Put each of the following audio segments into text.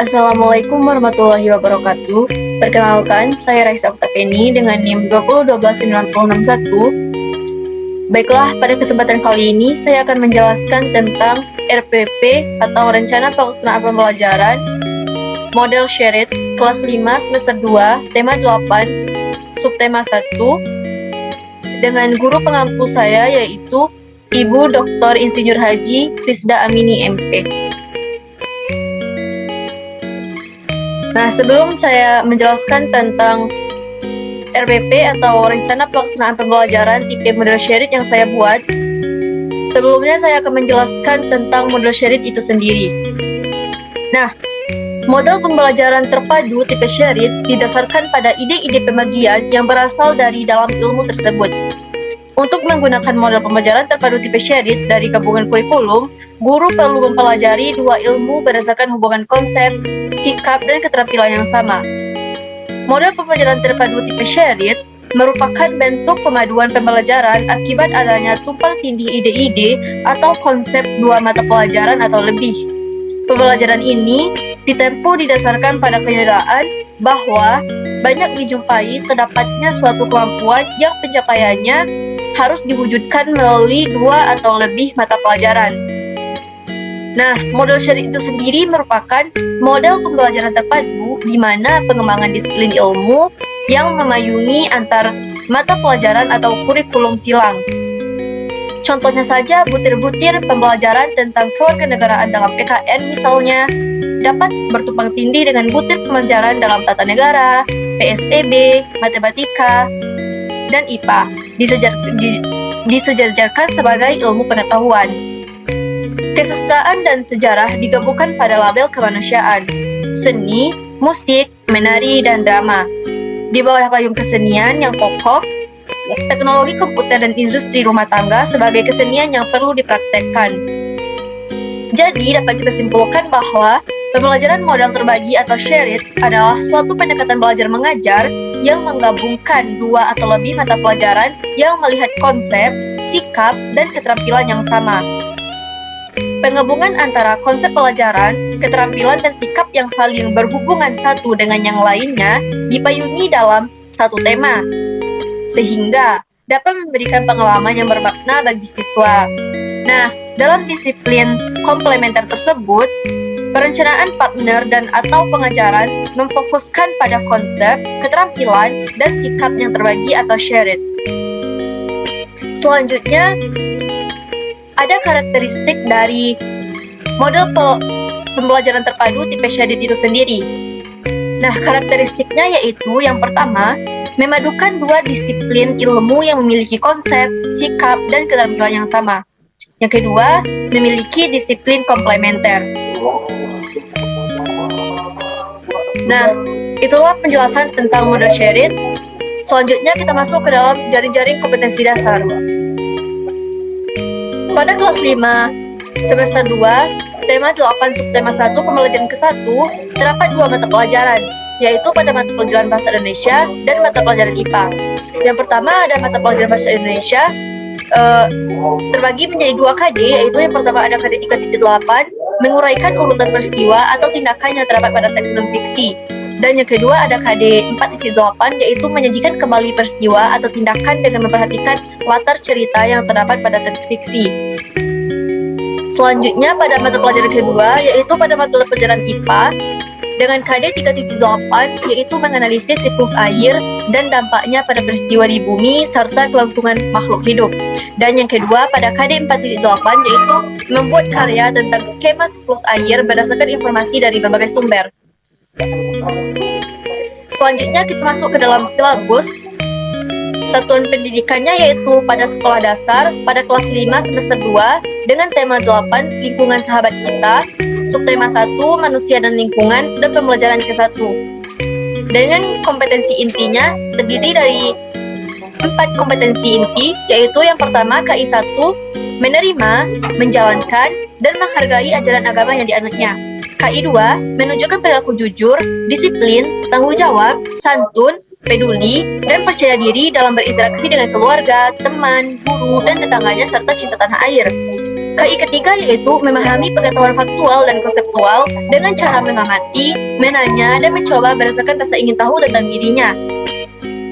Assalamualaikum warahmatullahi wabarakatuh. Perkenalkan, saya Raisa Oktapeni dengan NIM 2012961. Baiklah, pada kesempatan kali ini saya akan menjelaskan tentang RPP atau Rencana Pelaksanaan Pembelajaran Model Shared kelas 5 semester 2, tema 8, subtema 1 dengan guru pengampu saya yaitu Ibu Dr. Insinyur Haji Rizda Amini MP. Nah, sebelum saya menjelaskan tentang RPP atau Rencana Pelaksanaan Pembelajaran tipe model shared yang saya buat, sebelumnya saya akan menjelaskan tentang model shared itu sendiri. Nah, model pembelajaran terpadu tipe shared didasarkan pada ide-ide pembagian yang berasal dari dalam ilmu tersebut. Untuk menggunakan model pembelajaran terpadu tipe shared dari gabungan kurikulum, guru perlu mempelajari dua ilmu berdasarkan hubungan konsep, sikap, dan keterampilan yang sama. Model pembelajaran terpadu tipe shared merupakan bentuk pemaduan pembelajaran akibat adanya tumpang tindih ide-ide atau konsep dua mata pelajaran atau lebih. Pembelajaran ini ditempuh didasarkan pada kenyataan bahwa banyak dijumpai terdapatnya suatu kemampuan yang pencapaiannya harus diwujudkan melalui dua atau lebih mata pelajaran. Nah, model shared itu sendiri merupakan model pembelajaran terpadu di mana pengembangan disiplin ilmu yang memayungi antar mata pelajaran atau kurikulum silang. Contohnya saja butir-butir pembelajaran tentang kewarganegaraan dalam PKN misalnya dapat bertumpang tindih dengan butir pembelajaran dalam tata negara, PSBB, matematika, dan IPA disejajarkan sebagai ilmu pengetahuan. Kesusastraan dan sejarah digabungkan pada label kemanusiaan, seni, musik, menari, dan drama. Di bawah payung kesenian yang pokok, teknologi komputer dan industri rumah tangga sebagai kesenian yang perlu dipraktekkan. Jadi, dapat kita simpulkan bahwa pembelajaran model terbagi atau shared adalah suatu pendekatan belajar mengajar yang menggabungkan dua atau lebih mata pelajaran yang melihat konsep, sikap, dan keterampilan yang sama. Penggabungan antara konsep pelajaran, keterampilan, dan sikap yang saling berhubungan satu dengan yang lainnya dipayungi dalam satu tema, sehingga dapat memberikan pengalaman yang bermakna bagi siswa. Nah, dalam disiplin komplementer tersebut, perencanaan partner dan atau pengajaran memfokuskan pada konsep, keterampilan, dan sikap yang terbagi atau shared. Selanjutnya, ada karakteristik dari model pembelajaran terpadu tipe shared itu sendiri. Nah, karakteristiknya yaitu yang pertama, memadukan dua disiplin ilmu yang memiliki konsep, sikap, dan keterampilan yang sama. Yang kedua, memiliki disiplin komplementer. Nah, itulah penjelasan tentang model shared. Selanjutnya kita masuk ke dalam jaring-jaring kompetensi dasar. Pada kelas 5, semester 2, tema 8 subtema 1 pembelajaran ke-1, terdapat dua mata pelajaran, yaitu pada mata pelajaran Bahasa Indonesia dan mata pelajaran IPA. Yang pertama ada mata pelajaran Bahasa Indonesia, terbagi menjadi dua KD, yaitu yang pertama ada KD 3.8, menguraikan urutan peristiwa atau tindakan yang terdapat pada teks non-fiksi. Dan yang kedua ada KD 4.8, yaitu menyajikan kembali peristiwa atau tindakan dengan memperhatikan latar cerita yang terdapat pada teks fiksi. Selanjutnya pada mata pelajaran kedua, yaitu pada mata pelajaran IPA, dengan KD 3.8, yaitu menganalisis siklus air dan dampaknya pada peristiwa di bumi serta kelangsungan makhluk hidup. Dan yang kedua pada KD 4.8, yaitu membuat karya tentang skema siklus air berdasarkan informasi dari berbagai sumber. Selanjutnya kita masuk ke dalam silabus. Satuan pendidikannya yaitu pada sekolah dasar pada kelas 5 semester 2 dengan tema 8 lingkungan sahabat kita, subtema 1 manusia dan lingkungan, dan pembelajaran ke-1. Dengan kompetensi intinya terdiri dari 4 kompetensi inti, yaitu yang pertama KI 1, menerima, menjalankan, dan menghargai ajaran agama yang dianutnya. KI 2, menunjukkan perilaku jujur, disiplin, tanggung jawab, santun, peduli, dan percaya diri dalam berinteraksi dengan keluarga, teman, guru, dan tetangganya, serta cinta tanah air. KI ketiga yaitu memahami pengetahuan faktual dan konseptual dengan cara mengamati, menanya, dan mencoba berdasarkan rasa ingin tahu tentang dirinya.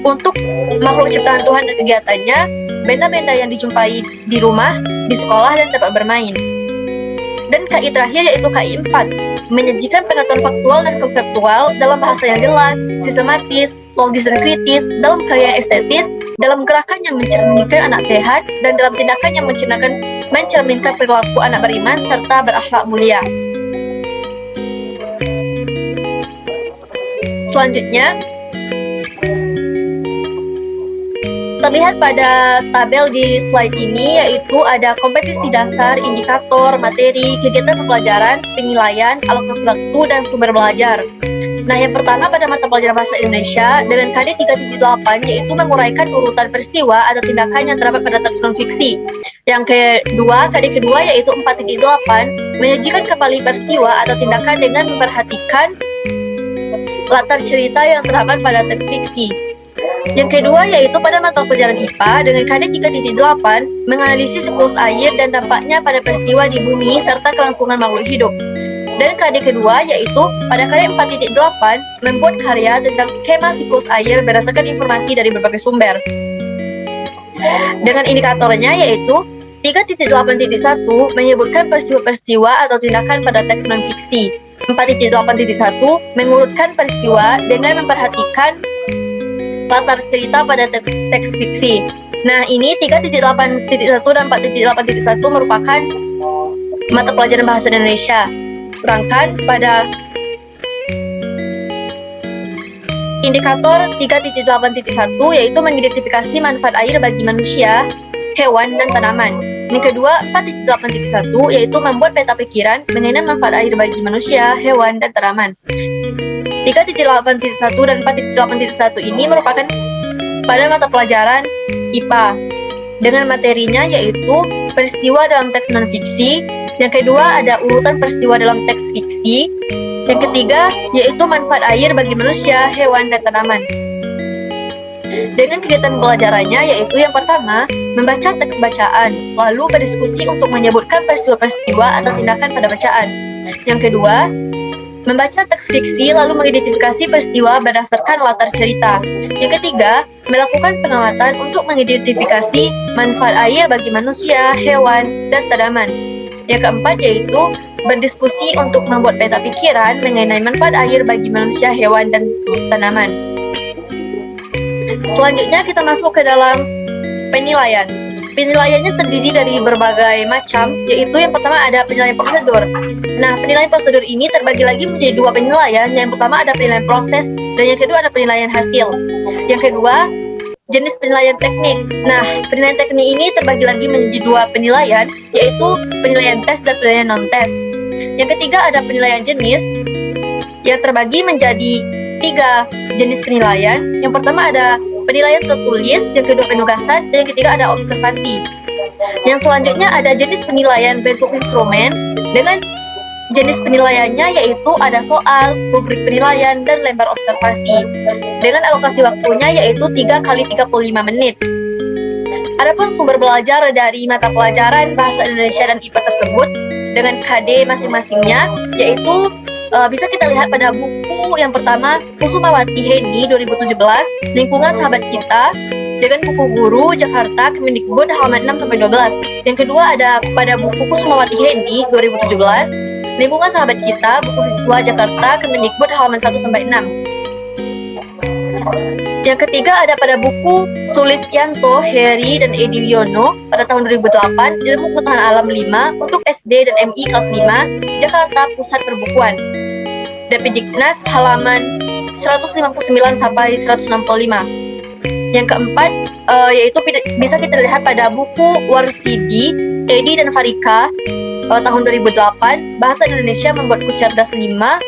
Untuk makhluk ciptaan Tuhan dan kegiatannya, benda-benda yang dijumpai di rumah, di sekolah, dan tempat bermain. Dan KI terakhir yaitu KI 4, menyajikan pengetahuan faktual dan konseptual dalam bahasa yang jelas, sistematis, logis dan kritis, dalam karya yang estetis, dalam gerakan yang mencerminkan anak sehat, dan dalam tindakan yang mencerminkan perilaku anak beriman serta berakhlak mulia. Selanjutnya, terlihat pada tabel di slide ini yaitu ada kompetensi dasar, indikator, materi, kegiatan pembelajaran, penilaian, alokasi waktu, dan sumber belajar. Nah, yang pertama pada mata pelajaran bahasa Indonesia dengan KD 3.8 yaitu menguraikan urutan peristiwa atau tindakan yang terdapat pada teks non-fiksi. Yang kedua, KD kedua yaitu 4.8 menyajikan kembali peristiwa atau tindakan dengan memperhatikan latar cerita yang terdapat pada teks fiksi. Yang kedua yaitu pada mata pelajaran IPA dengan KD 3.8 menganalisis siklus air dan dampaknya pada peristiwa di bumi serta kelangsungan makhluk hidup. Dan KD kedua yaitu pada KD 4.8 membuat karya tentang skema siklus air berdasarkan informasi dari berbagai sumber. Dengan indikatornya yaitu 3.8.1 menyebutkan peristiwa-peristiwa atau tindakan pada teks non-fiksi. 4.8.1 mengurutkan peristiwa dengan memperhatikan latar cerita pada teks fiksi. Nah, ini 3.8.1 dan 4.8.1 merupakan mata pelajaran bahasa Indonesia. Sedangkan pada indikator 3.8.1 yaitu mengidentifikasi manfaat air bagi manusia, hewan, dan tanaman. Yang kedua, 4.8.1 yaitu membuat peta pikiran mengenai manfaat air bagi manusia, hewan, dan tanaman. 3.8.1 dan 4.8.1 ini merupakan pada mata pelajaran IPA dengan materinya yaitu peristiwa dalam teks non-fiksi. Yang kedua ada urutan peristiwa dalam teks fiksi. Yang ketiga yaitu manfaat air bagi manusia, hewan, dan tanaman. Dengan kegiatan pembelajarannya yaitu yang pertama membaca teks bacaan, lalu berdiskusi untuk menyebutkan peristiwa-peristiwa atau tindakan pada bacaan. Yang kedua membaca teks fiksi lalu mengidentifikasi peristiwa berdasarkan latar cerita. Yang ketiga, melakukan pengamatan untuk mengidentifikasi manfaat air bagi manusia, hewan, dan tanaman. Yang keempat yaitu berdiskusi untuk membuat peta pikiran mengenai manfaat air bagi manusia, hewan, dan tanaman. Selanjutnya kita masuk ke dalam penilaian. Penilaiannya terdiri dari berbagai macam, yaitu yang pertama ada penilaian prosedur. Nah, penilaian prosedur ini terbagi lagi menjadi dua penilaian. Yang pertama ada penilaian proses, dan yang kedua ada penilaian hasil. Yang kedua, jenis penilaian teknik. Nah, penilaian teknik ini terbagi lagi menjadi dua penilaian, yaitu penilaian tes dan penilaian non-tes. Yang ketiga ada penilaian jenis, yang terbagi menjadi tiga jenis penilaian. Yang pertama ada penilaian tertulis, yang kedua penugasan, dan yang ketiga ada observasi. Yang selanjutnya ada jenis penilaian bentuk instrumen dengan jenis penilaiannya yaitu ada soal, rubrik penilaian, dan lembar observasi. Dengan alokasi waktunya yaitu 3 kali 35 menit. Adapun sumber belajar dari mata pelajaran Bahasa Indonesia dan IPA tersebut dengan KD masing-masingnya yaitu bisa kita lihat pada buku yang pertama Kusumawati Heni 2017 Lingkungan Sahabat Kita dengan buku guru Jakarta Kemendikbud halaman 6-12. Yang kedua ada pada buku Kusumawati Heni 2017 Lingkungan Sahabat Kita buku siswa Jakarta Kemendikbud halaman 1-6. Yang ketiga ada pada buku Sulisyanto, Heri, dan Edi Wiono pada tahun 2008 Ilmu Pengetahuan Alam 5 untuk SD dan MI kelas 5 Jakarta Pusat Perbukuan. Depdiknas halaman 159 sampai 165. Yang keempat yaitu bisa kita lihat pada buku Warsidi, Edi, dan Farika tahun 2008 Bahasa Indonesia Membuatku Cerdas 5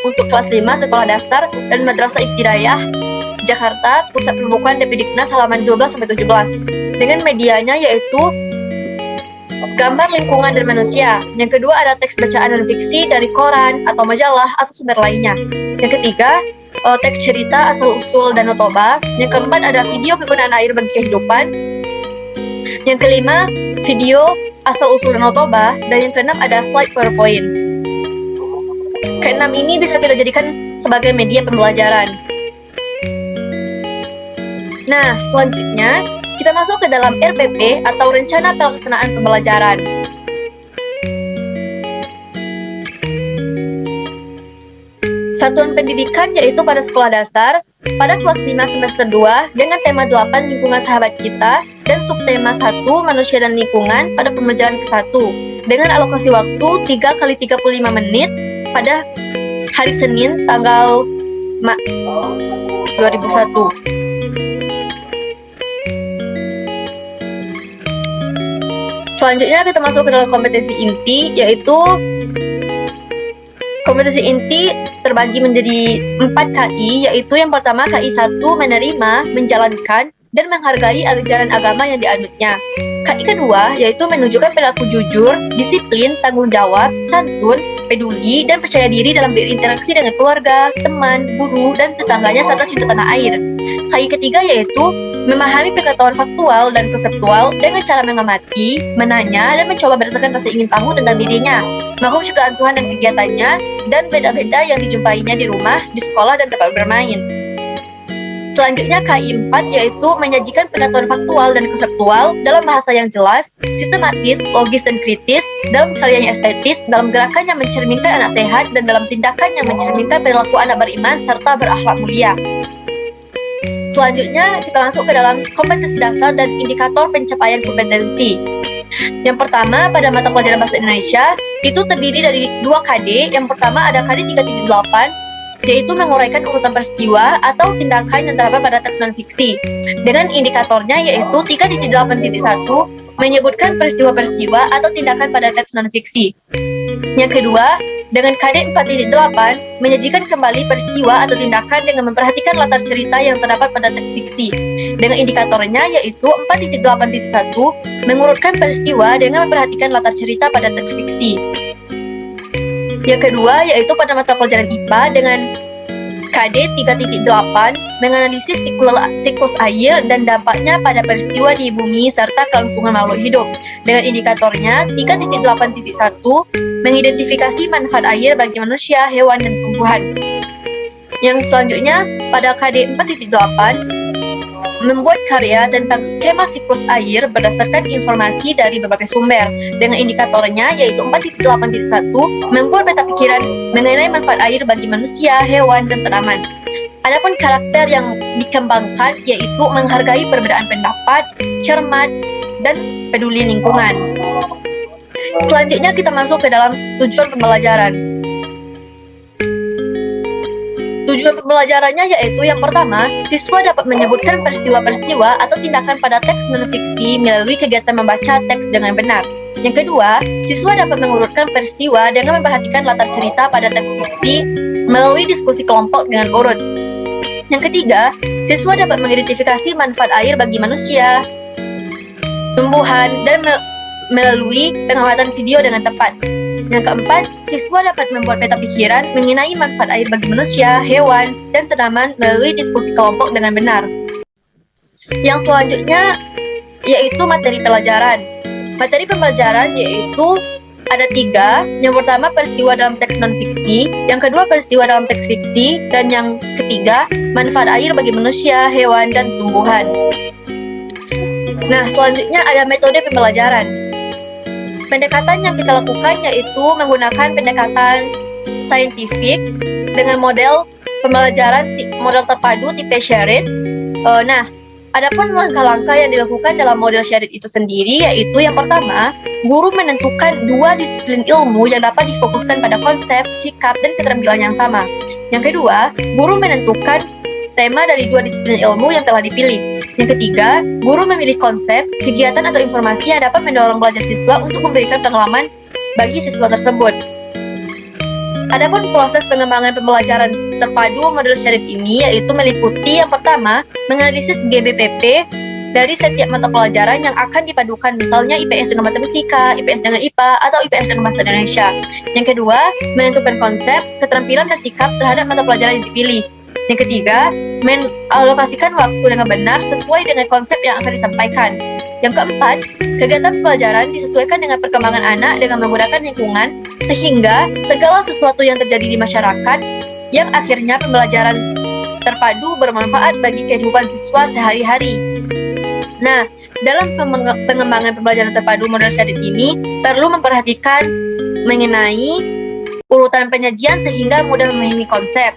untuk kelas 5 sekolah dasar dan Madrasah Ibtidaiyah Jakarta Pusat Perbukuan Depdiknas halaman 12-17 dengan medianya yaitu gambar lingkungan dan manusia. Yang kedua ada teks bacaan dan fiksi dari koran atau majalah atau sumber lainnya. Yang ketiga teks cerita, asal-usul Danau Toba. Yang keempat ada video kegunaan air bagi kehidupan. Yang kelima, video asal-usul Danau Toba. Dan yang keenam ada slide PowerPoint. Keenam ini bisa kita jadikan sebagai media pembelajaran. Nah, selanjutnya kita masuk ke dalam RPP atau Rencana Pelaksanaan Pembelajaran. Satuan pendidikan yaitu pada sekolah dasar, pada kelas 5 semester 2 dengan tema 8 lingkungan sahabat kita dan subtema 1 manusia dan lingkungan pada pembelajaran ke-1 dengan alokasi waktu 3 kali 35 menit pada hari Senin tanggal 2001. Selanjutnya kita masuk ke dalam kompetensi inti, yaitu kompetensi inti terbagi menjadi 4 KI, yaitu yang pertama KI 1 menerima, menjalankan, dan menghargai ajaran agama yang dianutnya. KI kedua yaitu menunjukkan perilaku jujur, disiplin, tanggung jawab, santun, peduli, dan percaya diri dalam berinteraksi dengan keluarga, teman, guru, dan tetangganya serta cinta tanah air. KI ketiga yaitu memahami pengetahuan faktual dan konseptual dengan cara mengamati, menanya, dan mencoba berdasarkan rasa ingin tahu tentang dirinya, makhluk ciptaan Tuhan dan kegiatannya, dan beda-beda yang dijumpainya di rumah, di sekolah, dan tempat bermain. Selanjutnya KI 4 yaitu menyajikan pengetahuan faktual dan konseptual dalam bahasa yang jelas, sistematis, logis, dan kritis, dalam karyanya estetis, dalam gerakan yang mencerminkan anak sehat, dan dalam tindakan yang mencerminkan perilaku anak beriman serta berakhlak mulia. Selanjutnya kita masuk ke dalam kompetensi dasar dan indikator pencapaian kompetensi. Yang pertama pada mata pelajaran bahasa Indonesia itu terdiri dari 2 KD. Yang pertama ada KD 3.8 yaitu menguraikan urutan peristiwa atau tindakan yang terdapat pada teks non-fiksi. Dengan indikatornya yaitu 3.8.1 menyebutkan peristiwa-peristiwa atau tindakan pada teks non-fiksi. Yang kedua, dengan KD 4.8 menyajikan kembali peristiwa atau tindakan dengan memperhatikan latar cerita yang terdapat pada teks fiksi. Dengan indikatornya yaitu 4.8.1 mengurutkan peristiwa dengan memperhatikan latar cerita pada teks fiksi. Yang kedua yaitu pada mata pelajaran IPA dengan KD 3.8 menganalisis siklus air dan dampaknya pada peristiwa di bumi serta kelangsungan makhluk hidup. Dengan indikatornya 3.8.1 mengidentifikasi manfaat air bagi manusia, hewan, dan tumbuhan. Yang selanjutnya pada KD 4.8 membuat karya tentang skema siklus air berdasarkan informasi dari berbagai sumber. Dengan indikatornya yaitu 4.8.1 membuat peta pikiran mengenai manfaat air bagi manusia, hewan, dan tanaman. Adapun karakter yang dikembangkan yaitu menghargai perbedaan pendapat, cermat, dan peduli lingkungan. Selanjutnya kita masuk ke dalam tujuan pembelajaran. Tujuan pembelajarannya yaitu yang pertama, siswa dapat menyebutkan peristiwa-peristiwa atau tindakan pada teks non-fiksi melalui kegiatan membaca teks dengan benar. Yang kedua, siswa dapat mengurutkan peristiwa dengan memperhatikan latar cerita pada teks fiksi melalui diskusi kelompok dengan urut. Yang ketiga, siswa dapat mengidentifikasi manfaat air bagi manusia, tumbuhan, dan melalui pengamatan video dengan tepat. Yang keempat, siswa dapat membuat peta pikiran mengenai manfaat air bagi manusia, hewan, dan tanaman melalui diskusi kelompok dengan benar. Yang selanjutnya yaitu materi pelajaran. Materi pembelajaran yaitu ada 3. Yang pertama peristiwa dalam teks non-fiksi, yang kedua peristiwa dalam teks fiksi, dan yang ketiga manfaat air bagi manusia, hewan, dan tumbuhan. Nah, selanjutnya ada metode pembelajaran. Pendekatan yang kita lakukan yaitu menggunakan pendekatan saintifik dengan model pembelajaran model terpadu tipe Sharrit. Nah, adapun langkah-langkah yang dilakukan dalam model Sharrit itu sendiri yaitu yang pertama, guru menentukan 2 disiplin ilmu yang dapat difokuskan pada konsep, sikap, dan keterampilan yang sama. Yang kedua, guru menentukan tema dari 2 disiplin ilmu yang telah dipilih. Yang ketiga, guru memilih konsep, kegiatan atau informasi yang dapat mendorong belajar siswa untuk memberikan pengalaman bagi siswa tersebut. Adapun proses pengembangan pembelajaran terpadu model Sharrit ini yaitu meliputi yang pertama, menganalisis GBPP dari setiap mata pelajaran yang akan dipadukan, misalnya IPS dengan matematika, IPS dengan IPA, atau IPS dengan bahasa Indonesia. Yang kedua, menentukan konsep, keterampilan, dan sikap terhadap mata pelajaran yang dipilih. Yang ketiga, mengalokasikan waktu dengan benar sesuai dengan konsep yang akan disampaikan. Yang keempat, kegiatan pembelajaran disesuaikan dengan perkembangan anak dengan menggunakan lingkungan sehingga segala sesuatu yang terjadi di masyarakat yang akhirnya pembelajaran terpadu bermanfaat bagi kehidupan siswa sehari-hari. Nah, dalam pengembangan pembelajaran terpadu model syariat ini perlu memperhatikan mengenai urutan penyajian sehingga mudah memahami konsep.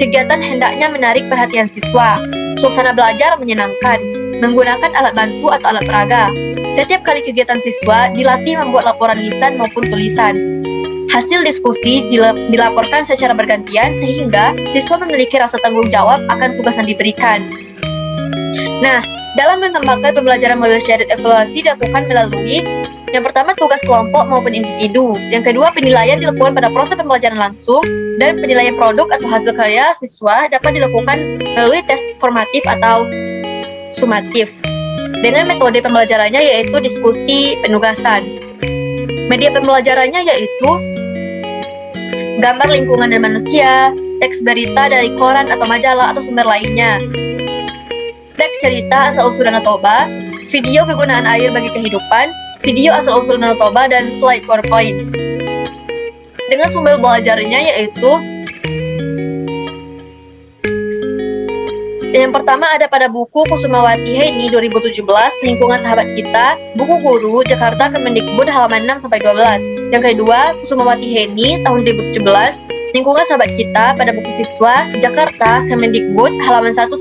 Kegiatan hendaknya menarik perhatian siswa. Suasana belajar menyenangkan. Menggunakan alat bantu atau alat peraga. Setiap kali kegiatan siswa dilatih membuat laporan lisan maupun tulisan. Hasil diskusi dilaporkan secara bergantian sehingga siswa memiliki rasa tanggung jawab akan tugas yang diberikan. Nah, dalam mengembangkan pembelajaran model syariat evaluasi dilakukan melalui yang pertama tugas kelompok maupun individu, yang kedua penilaian dilakukan pada proses pembelajaran langsung, dan penilaian produk atau hasil karya siswa dapat dilakukan melalui tes formatif atau sumatif. Dengan metode pembelajarannya yaitu diskusi penugasan. Media pembelajarannya yaitu gambar lingkungan dan manusia, teks berita dari koran atau majalah atau sumber lainnya, teks cerita asal-usul Danau Toba, video kegunaan air bagi kehidupan, video asal-usul Danau Toba, dan slide PowerPoint. Dengan sumber belajarnya yaitu yang pertama ada pada buku Kusumawati Heni 2017, Lingkungan Sahabat Kita, buku guru Jakarta Kemendikbud halaman 6-12. Yang kedua, Kusumawati Heni tahun 2017, Lingkungan Sahabat Kita pada buku siswa Jakarta Kemendikbud halaman 1-6.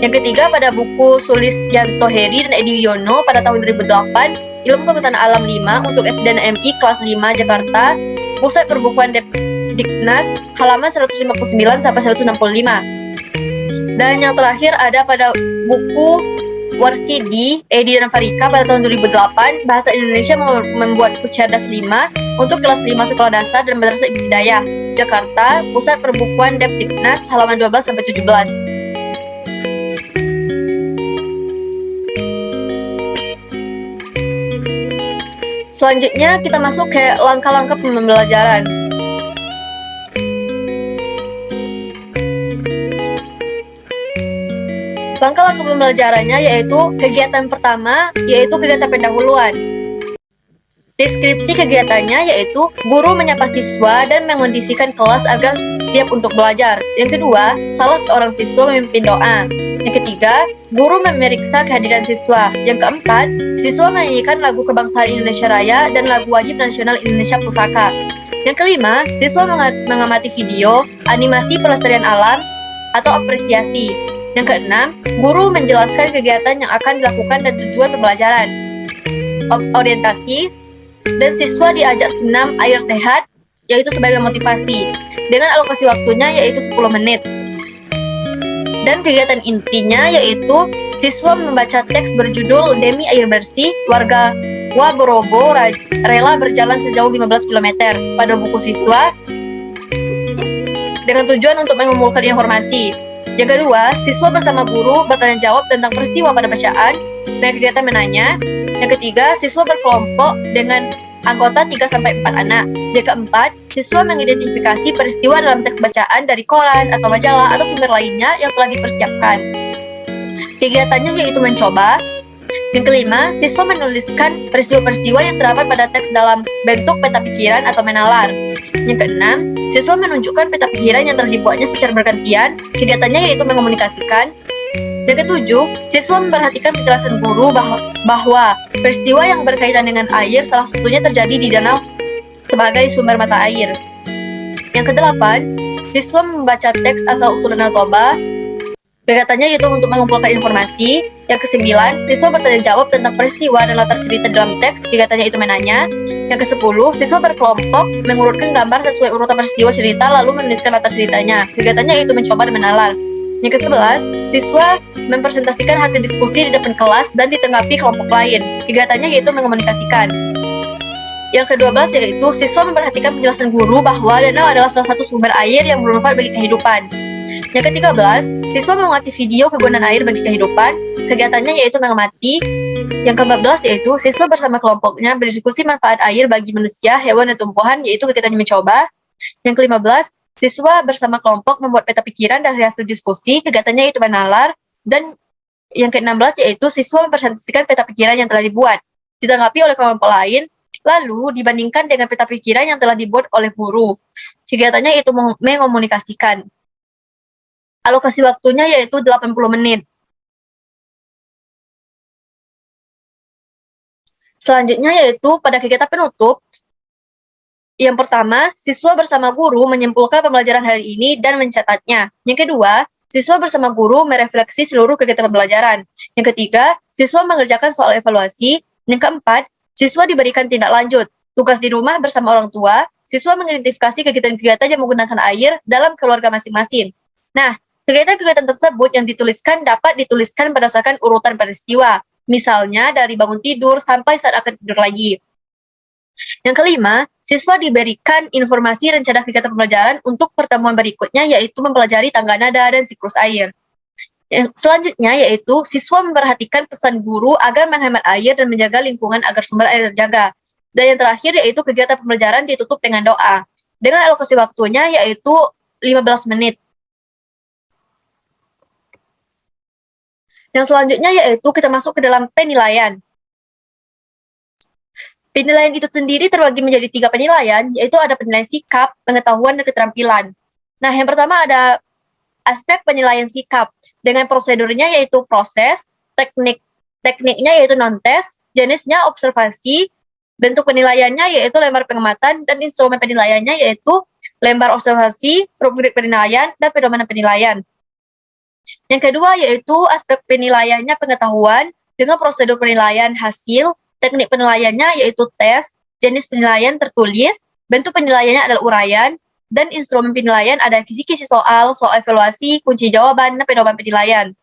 Yang ketiga pada buku Sulistianto Heri dan Edi Wiono pada tahun 2008, Ilmu Pengetahuan Alam 5 untuk SD dan MI kelas 5 Jakarta, Pusat Perbukuan Diknas halaman 159-165. Dan yang terakhir ada pada buku Warsidi, Edi dan Farika pada tahun 2008, Bahasa Indonesia Membuatku Cerdas 5 untuk kelas 5 sekolah dasar dan madrasah ibtidaiyah, Jakarta, Pusat Perbukuan Diknas halaman 12-17. Selanjutnya kita masuk ke langkah-langkah pembelajaran. Langkah-langkah pembelajarannya yaitu kegiatan pertama, yaitu kegiatan pendahuluan. Deskripsi kegiatannya yaitu guru menyapa siswa dan mengondisikan kelas agar siap untuk belajar. Yang kedua, salah seorang siswa memimpin doa. Yang ketiga, guru memeriksa kehadiran siswa. Yang keempat, siswa menyanyikan lagu kebangsaan Indonesia Raya dan lagu wajib nasional Indonesia Pusaka. Yang kelima, siswa mengamati video, animasi pelestarian alam atau apresiasi. Yang keenam, guru menjelaskan kegiatan yang akan dilakukan dan tujuan pembelajaran. Orientasi, dan siswa diajak senam air sehat, yaitu sebagai motivasi, dengan alokasi waktunya yaitu 10 menit. Dan kegiatan intinya yaitu siswa membaca teks berjudul Demi Air Bersih, Warga Waborobo rela berjalan sejauh 15 km pada buku siswa, dengan tujuan untuk mengumpulkan informasi. Yang kedua, siswa bersama guru bertanya jawab tentang peristiwa pada bacaan dan kegiatan menanya. Yang ketiga, siswa berkelompok dengan anggota 3-4 anak. Yang keempat, siswa mengidentifikasi peristiwa dalam teks bacaan dari koran atau majalah atau sumber lainnya yang telah dipersiapkan. Kegiatannya yaitu mencoba. Yang kelima, siswa menuliskan peristiwa-peristiwa yang terdapat pada teks dalam bentuk peta pikiran atau menalar. Yang keenam, siswa menunjukkan peta pikiran yang telah dibuatnya secara bergantian. Kegiatannya yaitu mengomunikasikan. Yang ketujuh, siswa memperhatikan penjelasan guru bahwa peristiwa yang berkaitan dengan air salah satunya terjadi di danau sebagai sumber mata air. Yang kedelapan, siswa membaca teks asal-usul Danau Toba. Kegiatannya yaitu untuk mengumpulkan informasi. Yang kesembilan, siswa bertanya jawab tentang peristiwa dan latar cerita dalam teks. Kegiatannya itu menanya. Yang kesepuluh, siswa berkelompok mengurutkan gambar sesuai urutan peristiwa cerita lalu menuliskan latar ceritanya. Kegiatannya yaitu mencoba dan menalar. Yang ke-11, siswa mempresentasikan hasil diskusi di depan kelas dan ditanggapi kelompok lain. Kegiatannya yaitu mengomunikasikan. Yang ke-12 yaitu siswa memperhatikan penjelasan guru bahwa danau adalah salah satu sumber air yang bermanfaat bagi kehidupan. Yang ke-13, siswa mengamati video kegunaan air bagi kehidupan. Kegiatannya yaitu mengamati. Yang ke-14 yaitu siswa bersama kelompoknya berdiskusi manfaat air bagi manusia, hewan, dan tumbuhan, yaitu kegiatannya mencoba. Yang ke-15, siswa bersama kelompok membuat peta pikiran dari hasil diskusi, kegiatannya itu bernalar, dan yang ke-16 yaitu siswa mempresentasikan peta pikiran yang telah dibuat, ditanggapi oleh kelompok lain, lalu dibandingkan dengan peta pikiran yang telah dibuat oleh guru. Kegiatannya itu mengomunikasikan. Alokasi waktunya yaitu 80 menit. Selanjutnya yaitu pada kegiatan penutup, yang pertama, siswa bersama guru menyimpulkan pembelajaran hari ini dan mencatatnya. Yang kedua, siswa bersama guru merefleksi seluruh kegiatan pembelajaran. Yang ketiga, siswa mengerjakan soal evaluasi. Yang keempat, siswa diberikan tindak lanjut. Tugas di rumah bersama orang tua, siswa mengidentifikasi kegiatan-kegiatan yang menggunakan air dalam keluarga masing-masing. Nah, kegiatan-kegiatan tersebut yang dituliskan dapat dituliskan berdasarkan urutan peristiwa. Misalnya dari bangun tidur sampai saat akan tidur lagi. Yang kelima, siswa diberikan informasi rencana kegiatan pembelajaran untuk pertemuan berikutnya, yaitu mempelajari tangga nada dan siklus air. Yang selanjutnya yaitu siswa memperhatikan pesan guru agar menghemat air dan menjaga lingkungan agar sumber air terjaga. Dan yang terakhir yaitu kegiatan pembelajaran ditutup dengan doa. Dengan alokasi waktunya yaitu 15 menit. Yang selanjutnya yaitu kita masuk ke dalam penilaian. Penilaian itu sendiri terbagi menjadi 3 penilaian, yaitu ada penilaian sikap, pengetahuan, dan keterampilan. Nah, yang pertama ada aspek penilaian sikap, dengan prosedurnya yaitu proses, tekniknya yaitu non-test, jenisnya observasi, bentuk penilaiannya yaitu lembar pengamatan, dan instrumen penilaiannya yaitu lembar observasi, rubrik penilaian, dan pedoman penilaian. Yang kedua yaitu aspek penilaiannya pengetahuan, dengan prosedur penilaian hasil, teknik penilaiannya yaitu tes, jenis penilaian tertulis, bentuk penilaiannya adalah uraian, dan instrumen penilaian ada kisi-kisi soal evaluasi, kunci jawaban, dan pedoman penilaian.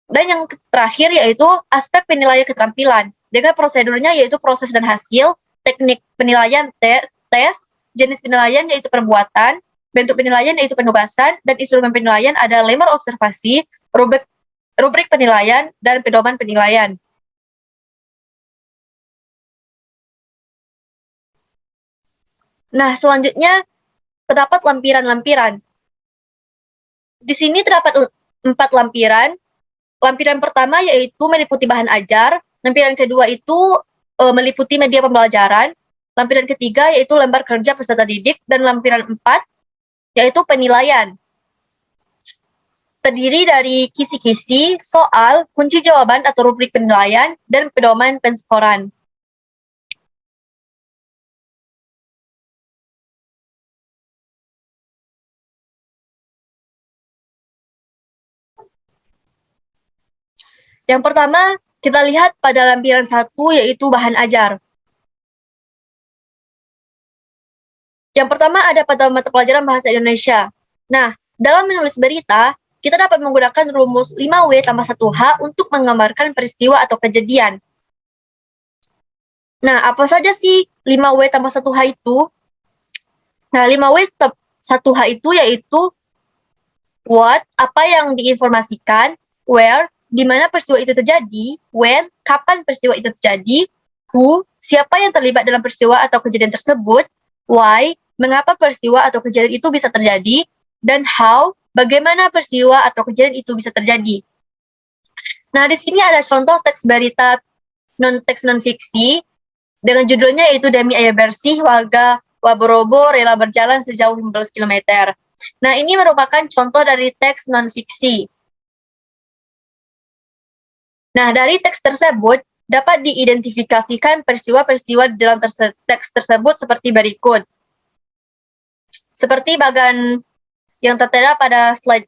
Dan yang terakhir yaitu aspek penilaian keterampilan, dengan prosedurnya yaitu proses dan hasil, teknik penilaian tes, jenis penilaian yaitu perbuatan, bentuk penilaian yaitu penugasan, dan instrumen penilaian ada lembar observasi, rubrik penilaian, dan pedoman penilaian. Nah, selanjutnya terdapat lampiran-lampiran. Di sini terdapat 4 lampiran. Lampiran pertama yaitu meliputi bahan ajar, lampiran kedua itu meliputi media pembelajaran, lampiran ketiga yaitu lembar kerja peserta didik, dan lampiran 4 yaitu penilaian. Terdiri dari kisi-kisi, soal, kunci jawaban atau rubrik penilaian, dan pedoman penskoran. Yang pertama, kita lihat pada lampiran 1 yaitu bahan ajar. Yang pertama ada pada mata pelajaran Bahasa Indonesia. Nah, dalam menulis berita, kita dapat menggunakan rumus 5W tambah 1H untuk menggambarkan peristiwa atau kejadian. Nah, apa saja sih 5W tambah 1H itu? Nah, 5W 1H itu yaitu what, apa yang diinformasikan, where, di mana peristiwa itu terjadi, when, kapan peristiwa itu terjadi, who, siapa yang terlibat dalam peristiwa atau kejadian tersebut, why, mengapa peristiwa atau kejadian itu bisa terjadi, dan how, bagaimana peristiwa atau kejadian itu bisa terjadi. Nah, di sini ada contoh teks berita non-teks non-fiksi dengan judulnya yaitu Demi Air Bersih, warga Waborobo rela berjalan sejauh 15 km. Nah, ini merupakan contoh dari teks non-fiksi. Nah, dari teks tersebut dapat diidentifikasikan peristiwa-peristiwa dalam teks tersebut seperti berikut. Seperti bagian yang tertera pada slide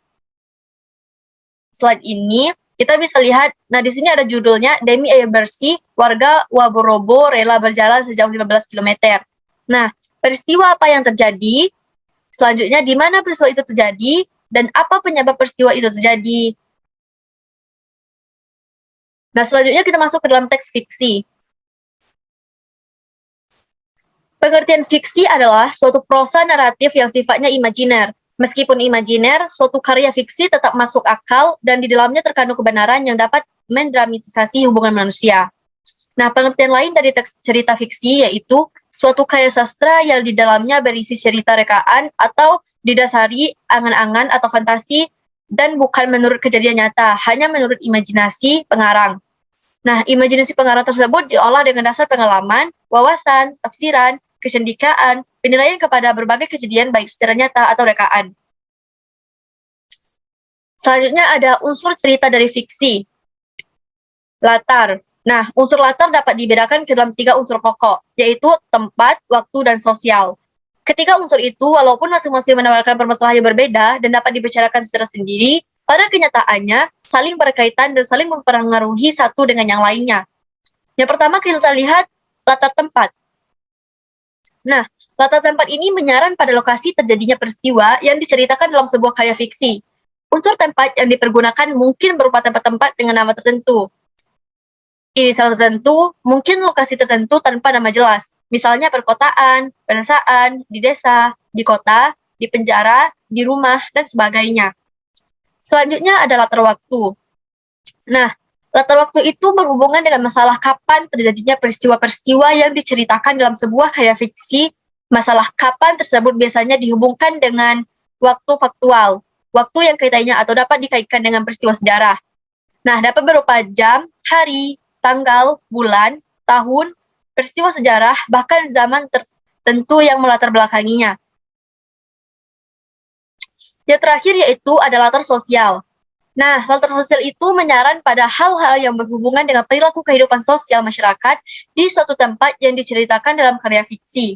ini, kita bisa lihat, nah di sini ada judulnya Demi Air Bersih, warga Waborobo rela berjalan sejauh 15 km. Nah, peristiwa apa yang terjadi? Selanjutnya, di mana peristiwa itu terjadi? Dan apa penyebab peristiwa itu terjadi? Nah, selanjutnya kita masuk ke dalam teks fiksi. Pengertian fiksi adalah suatu prosa naratif yang sifatnya imajiner. Meskipun imajiner, suatu karya fiksi tetap masuk akal dan di dalamnya terkandung kebenaran yang dapat mendramatisasi hubungan manusia. Nah, pengertian lain dari teks cerita fiksi yaitu suatu karya sastra yang di dalamnya berisi cerita rekaan atau didasari angan-angan atau fantasi dan bukan menurut kejadian nyata, hanya menurut imajinasi pengarang. Nah, imajinasi pengarang tersebut diolah dengan dasar pengalaman, wawasan, tafsiran, kesendikaan, penilaian kepada berbagai kejadian baik secara nyata atau rekaan. Selanjutnya ada unsur cerita dari fiksi. Latar. Nah, unsur latar dapat dibedakan ke dalam 3 unsur pokok, yaitu tempat, waktu, dan sosial. Ketiga unsur itu, walaupun masing-masing menawarkan permasalahan yang berbeda dan dapat dibicarakan secara sendiri, pada kenyataannya saling berkaitan dan saling mempengaruhi satu dengan yang lainnya. Yang pertama kita lihat latar tempat. Nah, latar tempat ini menyaran pada lokasi terjadinya peristiwa yang diceritakan dalam sebuah karya fiksi. Unsur tempat yang dipergunakan mungkin berupa tempat-tempat dengan nama tertentu. Inisial tertentu, mungkin lokasi tertentu tanpa nama jelas. Misalnya perkotaan, pedesaan, di desa, di kota, di penjara, di rumah, dan sebagainya. Selanjutnya ada latar waktu. Nah, latar waktu itu berhubungan dengan masalah kapan terjadinya peristiwa-peristiwa yang diceritakan dalam sebuah karya fiksi. Masalah kapan tersebut biasanya dihubungkan dengan waktu faktual, waktu yang kaitannya atau dapat dikaitkan dengan peristiwa sejarah. Nah, dapat berupa jam, hari, tanggal, bulan, tahun, peristiwa sejarah, bahkan zaman tertentu yang melatar belakanginya. Yang terakhir yaitu ada latar sosial. Nah, latar sosial itu menyaran pada hal-hal yang berhubungan dengan perilaku kehidupan sosial masyarakat di suatu tempat yang diceritakan dalam karya fiksi.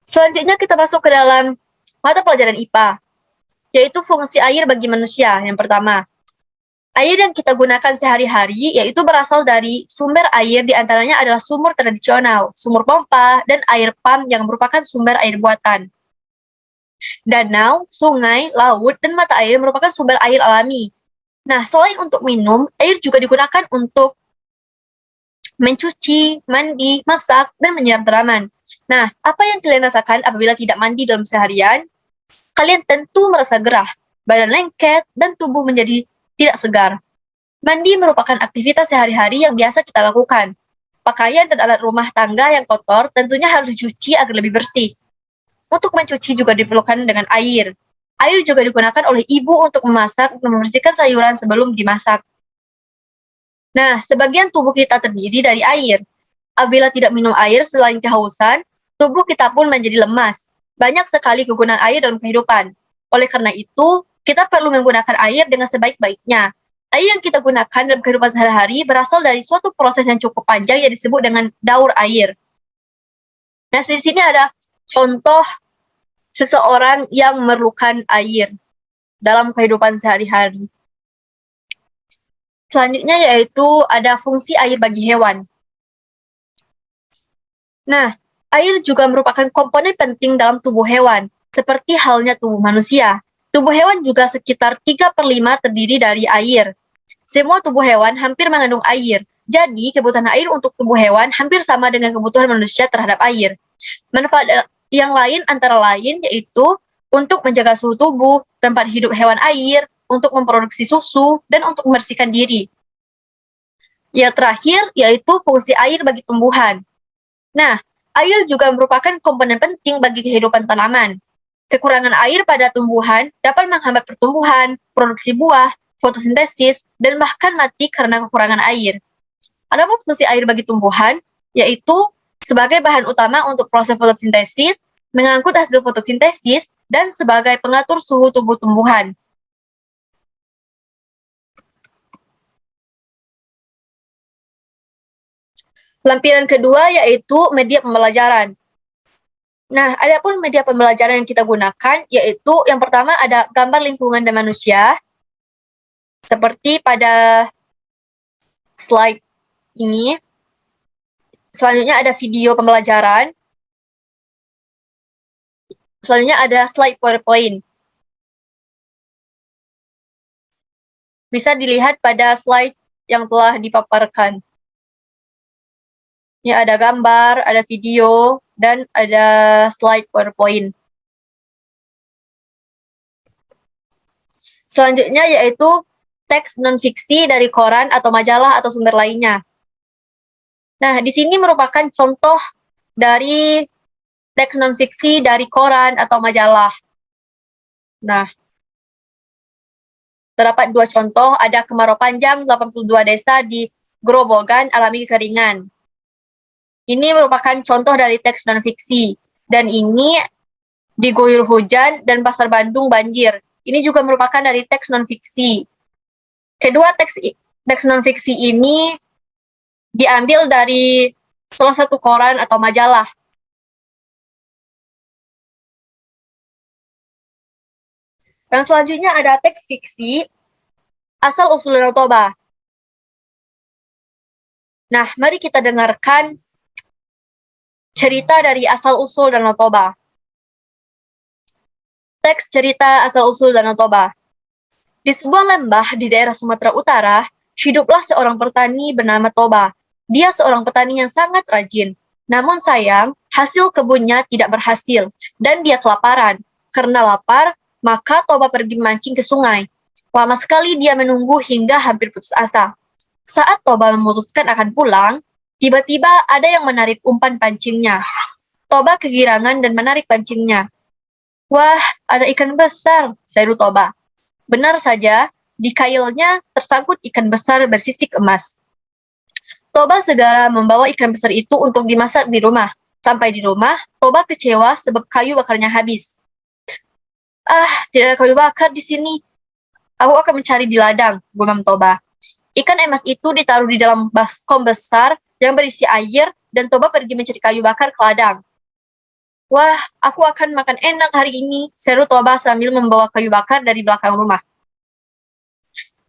Selanjutnya kita masuk ke dalam mata pelajaran IPA, yaitu fungsi air bagi manusia yang pertama. Air yang kita gunakan sehari-hari yaitu berasal dari sumber air, diantaranya adalah sumur tradisional, sumur pompa, dan air pump yang merupakan sumber air buatan. Danau, sungai, laut, dan mata air merupakan sumber air alami. Nah, selain untuk minum, air juga digunakan untuk mencuci, mandi, masak, dan menyiram tanaman. Nah, apa yang kalian rasakan apabila tidak mandi dalam seharian? Kalian tentu merasa gerah, badan lengket, dan tubuh menjadi tidak segar. Mandi merupakan aktivitas sehari-hari yang biasa kita lakukan. Pakaian dan alat rumah tangga yang kotor tentunya harus dicuci agar lebih bersih. Untuk mencuci juga diperlukan dengan air. Air juga digunakan oleh ibu untuk memasak dan membersihkan sayuran sebelum dimasak. Nah, sebagian tubuh kita terdiri dari air. Apabila tidak minum air selain kehausan, tubuh kita pun menjadi lemas. Banyak sekali kegunaan air dalam kehidupan. Oleh karena itu, kita perlu menggunakan air dengan sebaik-baiknya. Air yang kita gunakan dalam kehidupan sehari-hari berasal dari suatu proses yang cukup panjang yang disebut dengan daur air. Nah, di sini ada contoh seseorang yang memerlukan air dalam kehidupan sehari-hari. Selanjutnya yaitu ada fungsi air bagi hewan. Nah, air juga merupakan komponen penting dalam tubuh hewan, seperti halnya tubuh manusia. Tubuh hewan juga sekitar 3/5 terdiri dari air. Semua tubuh hewan hampir mengandung air, jadi kebutuhan air untuk tubuh hewan hampir sama dengan kebutuhan manusia terhadap air. Manfaat yang lain antara lain yaitu untuk menjaga suhu tubuh, tempat hidup hewan air, untuk memproduksi susu, dan untuk membersihkan diri. Yang terakhir yaitu fungsi air bagi tumbuhan. Nah, air juga merupakan komponen penting bagi kehidupan tanaman. Kekurangan air pada tumbuhan dapat menghambat pertumbuhan, produksi buah, fotosintesis, dan bahkan mati karena kekurangan air. Adapun fungsi air bagi tumbuhan, yaitu sebagai bahan utama untuk proses fotosintesis, mengangkut hasil fotosintesis, dan sebagai pengatur suhu tubuh tumbuhan. Lampiran kedua yaitu media pembelajaran. Nah, adapun media pembelajaran yang kita gunakan yaitu yang pertama ada gambar lingkungan dan manusia, seperti pada slide ini. Selanjutnya ada video pembelajaran. Selanjutnya ada slide PowerPoint. Bisa dilihat pada slide yang telah dipaparkan. Ya, ada gambar, ada video, dan ada slide PowerPoint. Selanjutnya yaitu teks non-fiksi dari koran atau majalah atau sumber lainnya. Nah, di sini merupakan contoh dari teks non-fiksi dari koran atau majalah. Nah, terdapat dua contoh, ada kemarau panjang 82 desa di Grobogan alami kekeringan. Ini merupakan contoh dari teks non-fiksi. Dan ini diguyur hujan dan pasar Bandung banjir. Ini juga merupakan dari teks non-fiksi. Kedua teks non-fiksi ini diambil dari salah satu koran atau majalah. Dan selanjutnya ada teks fiksi asal-usul Danau Toba. Nah, mari kita dengarkan cerita dari asal-usul Danau Toba. Teks cerita asal-usul Danau Toba. Di sebuah lembah di daerah Sumatera Utara, hiduplah seorang petani bernama Toba. Dia seorang petani yang sangat rajin. Namun sayang, hasil kebunnya tidak berhasil, dan dia kelaparan. Karena lapar, maka Toba pergi mancing ke sungai. Lama sekali dia menunggu hingga hampir putus asa. Saat Toba memutuskan akan pulang, tiba-tiba ada yang menarik umpan pancingnya. Toba kegirangan dan menarik pancingnya. Wah, ada ikan besar, seru Toba. Benar saja, di kailnya tersangkut ikan besar bersisik emas. Toba segera membawa ikan besar itu untuk dimasak di rumah. Sampai di rumah, Toba kecewa sebab kayu bakarnya habis. Tidak ada kayu bakar di sini. Aku akan mencari di ladang, gumam Toba. Ikan emas itu ditaruh di dalam baskom besar yang berisi air, dan Toba pergi mencari kayu bakar ke ladang. Wah, aku akan makan enak hari ini, seru Toba sambil membawa kayu bakar dari belakang rumah.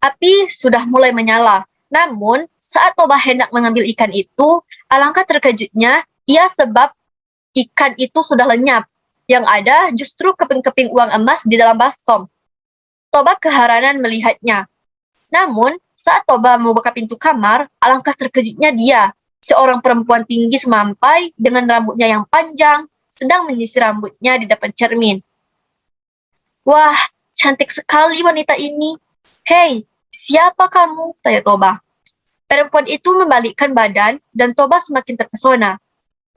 Api sudah mulai menyala, namun saat Toba hendak mengambil ikan itu, alangkah terkejutnya ia sebab ikan itu sudah lenyap. Yang ada justru keping-keping uang emas di dalam baskom. Toba keheranan melihatnya. Namun, saat Toba membuka pintu kamar, alangkah terkejutnya dia, seorang perempuan tinggi semampai dengan rambutnya yang panjang, sedang menyisir rambutnya di depan cermin. Wah, cantik sekali wanita ini. Hei, siapa kamu? Tanya Toba. Perempuan itu membalikkan badan dan Toba semakin terpesona.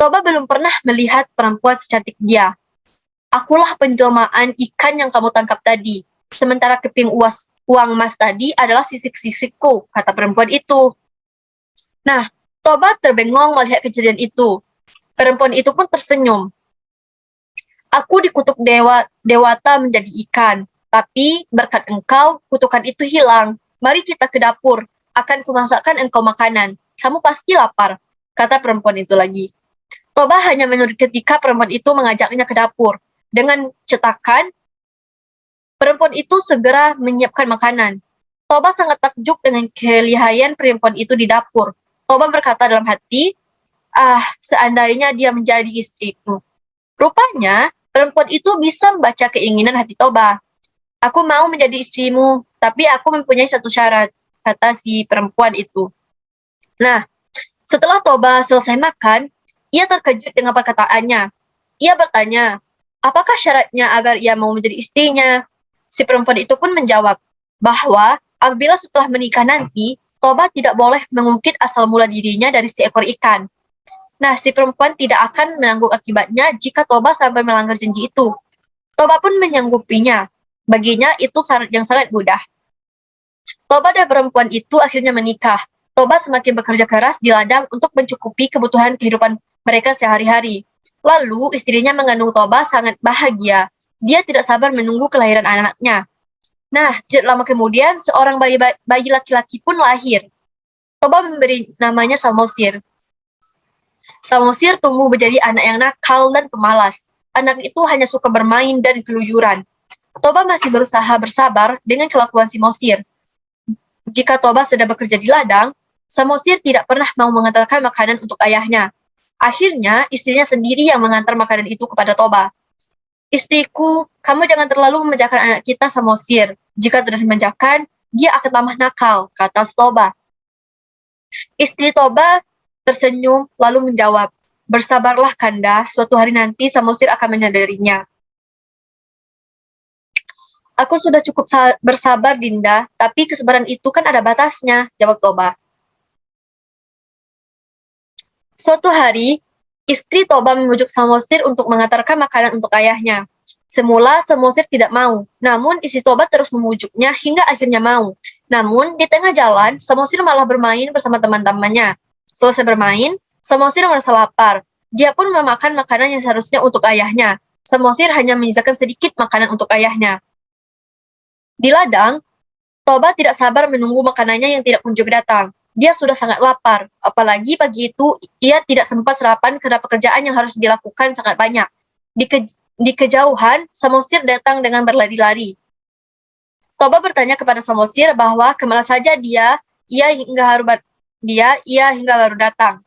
Toba belum pernah melihat perempuan secantik dia. Akulah penjelmaan ikan yang kamu tangkap tadi. Sementara keping uang emas tadi adalah sisik-sisikku, kata perempuan itu. Nah, Toba terbengong melihat kejadian itu. Perempuan itu pun tersenyum. Aku dikutuk dewata menjadi ikan, tapi berkat engkau, kutukan itu hilang. Mari kita ke dapur, akan kumasakkan engkau makanan. Kamu pasti lapar, kata perempuan itu lagi. Toba hanya menurut ketika perempuan itu mengajaknya ke dapur. Dengan cetakan, perempuan itu segera menyiapkan makanan. Toba sangat takjub dengan kelihayan perempuan itu di dapur. Toba berkata dalam hati, seandainya dia menjadi istriku. Rupanya, perempuan itu bisa membaca keinginan hati Toba. Aku mau menjadi istrimu, tapi aku mempunyai satu syarat, kata si perempuan itu. Nah, setelah Toba selesai makan, ia terkejut dengan perkataannya. Ia bertanya, apakah syaratnya agar ia mau menjadi istrinya? Si perempuan itu pun menjawab bahwa apabila setelah menikah nanti, Toba tidak boleh mengungkit asal mula dirinya dari seekor ikan. Nah, si perempuan tidak akan menanggung akibatnya jika Toba sampai melanggar janji itu. Toba pun menyanggupinya. Baginya itu syarat yang sangat mudah. Toba dan perempuan itu akhirnya menikah. Toba semakin bekerja keras di ladang untuk mencukupi kebutuhan kehidupan mereka sehari-hari. Lalu istrinya mengandung Toba sangat bahagia. Dia tidak sabar menunggu kelahiran anaknya. Nah, tidak lama kemudian seorang bayi laki-laki pun lahir. Toba memberi namanya Samosir. Samosir tumbuh menjadi anak yang nakal dan pemalas. Anak itu hanya suka bermain dan keluyuran. Toba masih berusaha bersabar dengan kelakuan Samosir. Jika Toba sedang bekerja di ladang, Samosir tidak pernah mau mengantarkan makanan untuk ayahnya. Akhirnya, istrinya sendiri yang mengantar makanan itu kepada Toba. Istriku, kamu jangan terlalu memanjakan anak kita, Samosir. Jika terus dimanjakan, dia akan tambah nakal, kata Toba. Istri Toba tersenyum lalu menjawab, bersabarlah Kanda, suatu hari nanti Samosir akan menyadarinya. Aku sudah cukup bersabar, Dinda, tapi kesabaran itu kan ada batasnya, jawab Toba. Suatu hari, istri Toba membujuk Samosir untuk mengantarkan makanan untuk ayahnya. Semula Samosir tidak mau, namun istri Toba terus memujuknya hingga akhirnya mau. Namun, di tengah jalan, Samosir malah bermain bersama teman-temannya. Selesai bermain, Samosir merasa lapar. Dia pun memakan makanan yang seharusnya untuk ayahnya. Samosir hanya menyisakan sedikit makanan untuk ayahnya. Di ladang, Toba tidak sabar menunggu makanannya yang tidak kunjung datang. Dia sudah sangat lapar, apalagi pagi itu ia tidak sempat sarapan karena pekerjaan yang harus dilakukan sangat banyak. Di kejauhan, Samosir datang dengan berlari-lari. Toba bertanya kepada Samosir bahwa kemana saja ia hingga baru datang.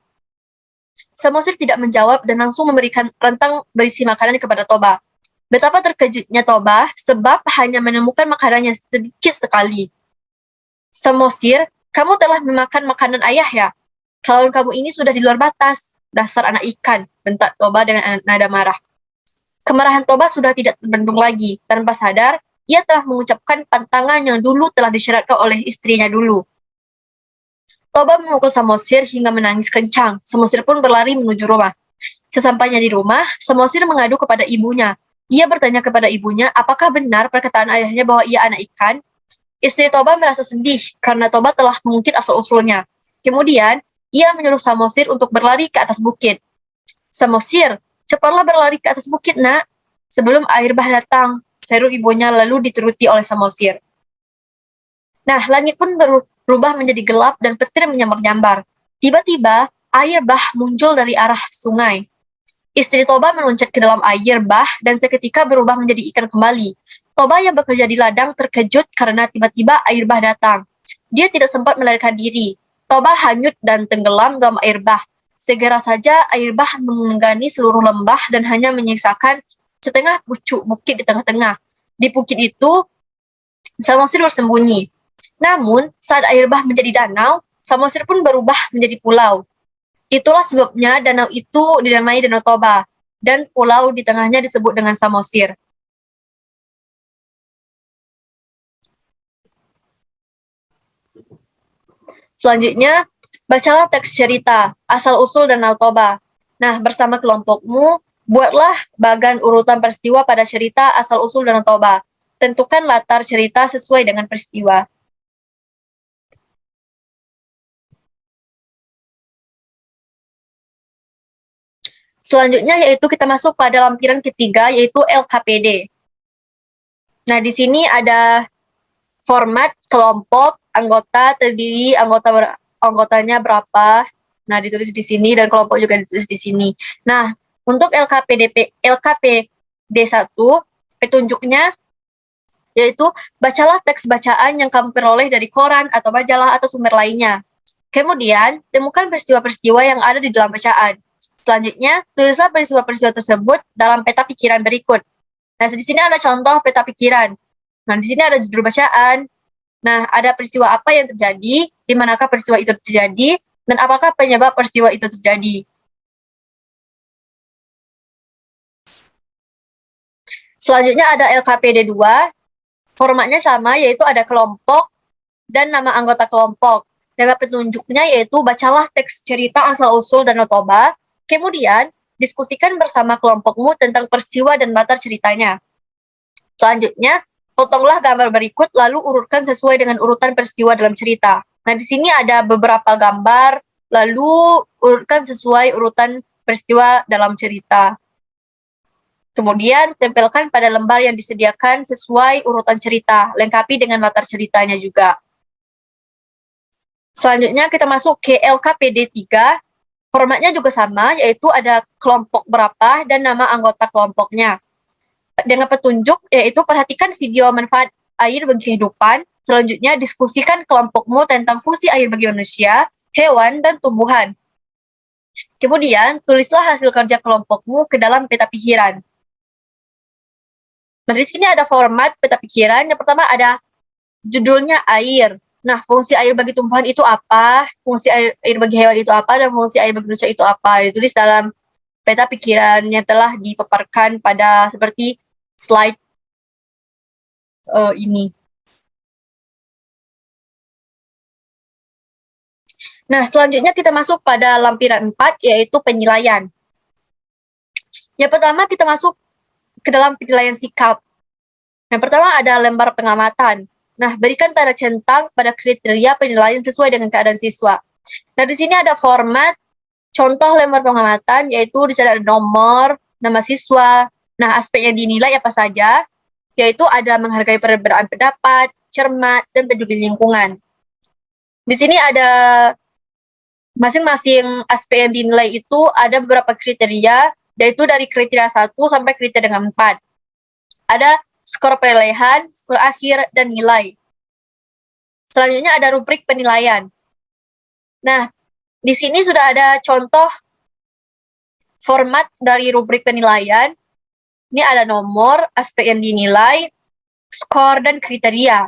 Samosir tidak menjawab dan langsung memberikan rentang berisi makanan kepada Toba. Betapa terkejutnya Toba sebab hanya menemukan makanan yang sedikit sekali. Samosir, kamu telah memakan makanan ayah ya? Kalau kamu ini sudah di luar batas. Dasar anak ikan, bentak Toba dengan nada marah. Kemarahan Toba sudah tidak terbendung lagi. Tanpa sadar, ia telah mengucapkan pantangan yang dulu telah disyaratkan oleh istrinya dulu. Toba memukul Samosir hingga menangis kencang. Samosir pun berlari menuju rumah. Sesampainya di rumah, Samosir mengadu kepada ibunya. Ia bertanya kepada ibunya, apakah benar perkataan ayahnya bahwa ia anak ikan? Istri Toba merasa sedih karena Toba telah mengungkit asal-usulnya. Kemudian, ia menyuruh Samosir untuk berlari ke atas bukit. Samosir, cepatlah berlari ke atas bukit, nak. Sebelum air bah datang, seru ibunya lalu dituruti oleh Samosir. Nah, langit pun berubah menjadi gelap dan petir menyambar-nyambar. Tiba-tiba, air bah muncul dari arah sungai. Istri Toba meloncat ke dalam air bah dan seketika berubah menjadi ikan kembali. Toba yang bekerja di ladang terkejut karena tiba-tiba air bah datang. Dia tidak sempat melarikan diri. Toba hanyut dan tenggelam dalam air bah. Segera saja air bah mengenggani seluruh lembah dan hanya menyisakan setengah pucuk bukit di tengah-tengah. Di bukit itu, Samosir bersembunyi. Namun, saat air bah menjadi danau, Samosir pun berubah menjadi pulau. Itulah sebabnya danau itu dinamai Danau Toba, dan pulau di tengahnya disebut dengan Samosir. Selanjutnya, bacalah teks cerita, asal-usul Danau Toba. Nah, bersama kelompokmu, buatlah bagan urutan peristiwa pada cerita asal-usul Danau Toba. Tentukan latar cerita sesuai dengan peristiwa. Selanjutnya yaitu kita masuk pada lampiran ketiga, yaitu LKPD. Nah, di sini ada format kelompok, anggota terdiri, anggotanya berapa. Nah, ditulis di sini dan kelompok juga ditulis di sini. Nah, untuk LKPD 1, petunjuknya yaitu bacalah teks bacaan yang kamu peroleh dari koran atau majalah atau sumber lainnya. Kemudian, temukan peristiwa-peristiwa yang ada di dalam bacaan. Selanjutnya, tulislah peristiwa-peristiwa tersebut dalam peta pikiran berikut. Nah, di sini ada contoh peta pikiran. Nah, di sini ada judul bacaan. Nah, ada peristiwa apa yang terjadi, di manakah peristiwa itu terjadi, dan apakah penyebab peristiwa itu terjadi. Selanjutnya ada LKPD 2, formatnya sama, yaitu ada kelompok dan nama anggota kelompok. Dengan petunjuknya yaitu bacalah teks cerita asal-usul Danau Toba, kemudian diskusikan bersama kelompokmu tentang peristiwa dan latar ceritanya. Selanjutnya, potonglah gambar berikut lalu urutkan sesuai dengan urutan peristiwa dalam cerita. Nah, di sini ada beberapa gambar, lalu urutkan sesuai urutan peristiwa dalam cerita. Kemudian, tempelkan pada lembar yang disediakan sesuai urutan cerita, lengkapi dengan latar ceritanya juga. Selanjutnya, kita masuk ke LKPD 3. Formatnya juga sama, yaitu ada kelompok berapa dan nama anggota kelompoknya. Dengan petunjuk, yaitu perhatikan video manfaat air bagi kehidupan. Selanjutnya, diskusikan kelompokmu tentang fungsi air bagi manusia, hewan, dan tumbuhan. Kemudian, tulislah hasil kerja kelompokmu ke dalam peta pikiran. Nah, di sini ada format peta pikiran. Yang pertama ada judulnya air. Nah, fungsi air bagi tumbuhan itu apa? Fungsi air bagi hewan itu apa? Dan fungsi air bagi manusia itu apa? Ditulis dalam peta pikiran yang telah dipaparkan pada seperti slide ini. Nah, selanjutnya kita masuk pada lampiran 4, yaitu penilaian. Yang pertama, kita masuk ke dalam penilaian sikap. Yang pertama ada lembar pengamatan. Nah, berikan tanda centang pada kriteria penilaian sesuai dengan keadaan siswa. Nah, di sini ada format contoh lembar pengamatan, yaitu di sana ada nomor, nama siswa. Nah, aspek yang dinilai apa saja, yaitu ada menghargai perbedaan pendapat, cermat, dan peduli lingkungan. Di sini ada masing-masing aspek yang dinilai itu ada beberapa kriteria, yaitu dari kriteria 1 sampai kriteria dengan 4. Ada skor penilaian, skor akhir, dan nilai. Selanjutnya ada rubrik penilaian. Nah, di sini sudah ada contoh format dari rubrik penilaian. Ini ada nomor, aspek yang dinilai, skor, dan kriteria.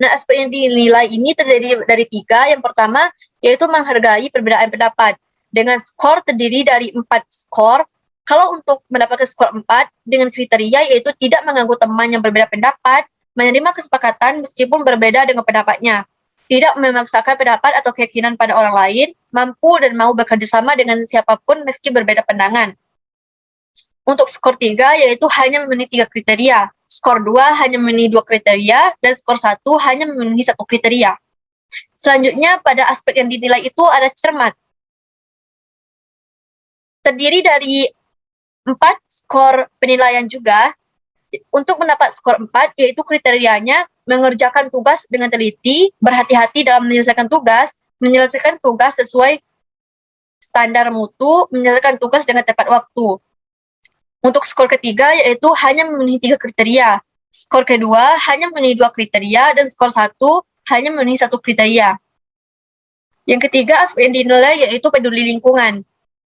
Nah, aspek yang dinilai ini terdiri dari 3. Yang pertama, yaitu menghargai perbedaan pendapat. Dengan skor terdiri dari 4 skor. Kalau untuk mendapatkan skor 4, dengan kriteria yaitu tidak mengganggu teman yang berbeda pendapat, menerima kesepakatan meskipun berbeda dengan pendapatnya, tidak memaksakan pendapat atau keyakinan pada orang lain, mampu dan mau bekerja sama dengan siapapun meski berbeda pandangan. Untuk skor 3, yaitu hanya memenuhi 3 kriteria. Skor 2 hanya memenuhi 2 kriteria, dan skor 1 hanya memenuhi 1 kriteria. Selanjutnya, pada aspek yang dinilai itu ada cermat. Terdiri dari 4 skor penilaian juga. Untuk mendapat skor 4, yaitu kriterianya mengerjakan tugas dengan teliti, berhati-hati dalam menyelesaikan tugas sesuai standar mutu, menyelesaikan tugas dengan tepat waktu. Untuk skor ketiga, yaitu hanya memenuhi 3 kriteria. Skor kedua hanya memenuhi 2 kriteria, dan skor 1 hanya memenuhi 1 kriteria. Yang ketiga, aspek yang dinilai yaitu peduli lingkungan.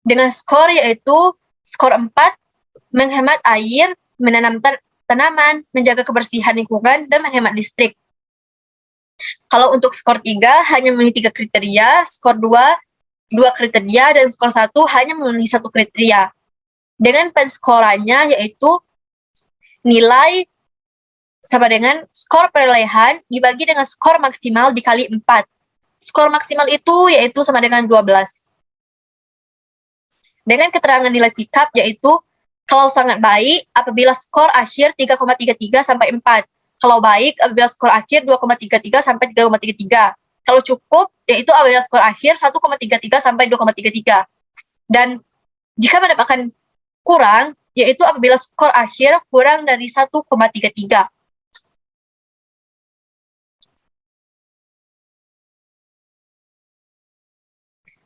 Dengan skor yaitu skor 4, menghemat air, menanam tanaman, menjaga kebersihan lingkungan, dan menghemat listrik. Kalau untuk skor 3 hanya memenuhi 3 kriteria, skor 2 kriteria, dan skor 1 hanya memenuhi 1 kriteria. Dengan penskorannya yaitu nilai sama dengan skor penilaian dibagi dengan skor maksimal dikali 4. Skor maksimal itu yaitu sama dengan 12. Dengan keterangan nilai sikap yaitu kalau sangat baik apabila skor akhir 3,33 sampai 4. Kalau baik apabila skor akhir 2,33 sampai 3,33. Kalau cukup yaitu apabila skor akhir 1,33 sampai 2,33. Dan jika mendapatkan kurang yaitu apabila skor akhir kurang dari 1,33.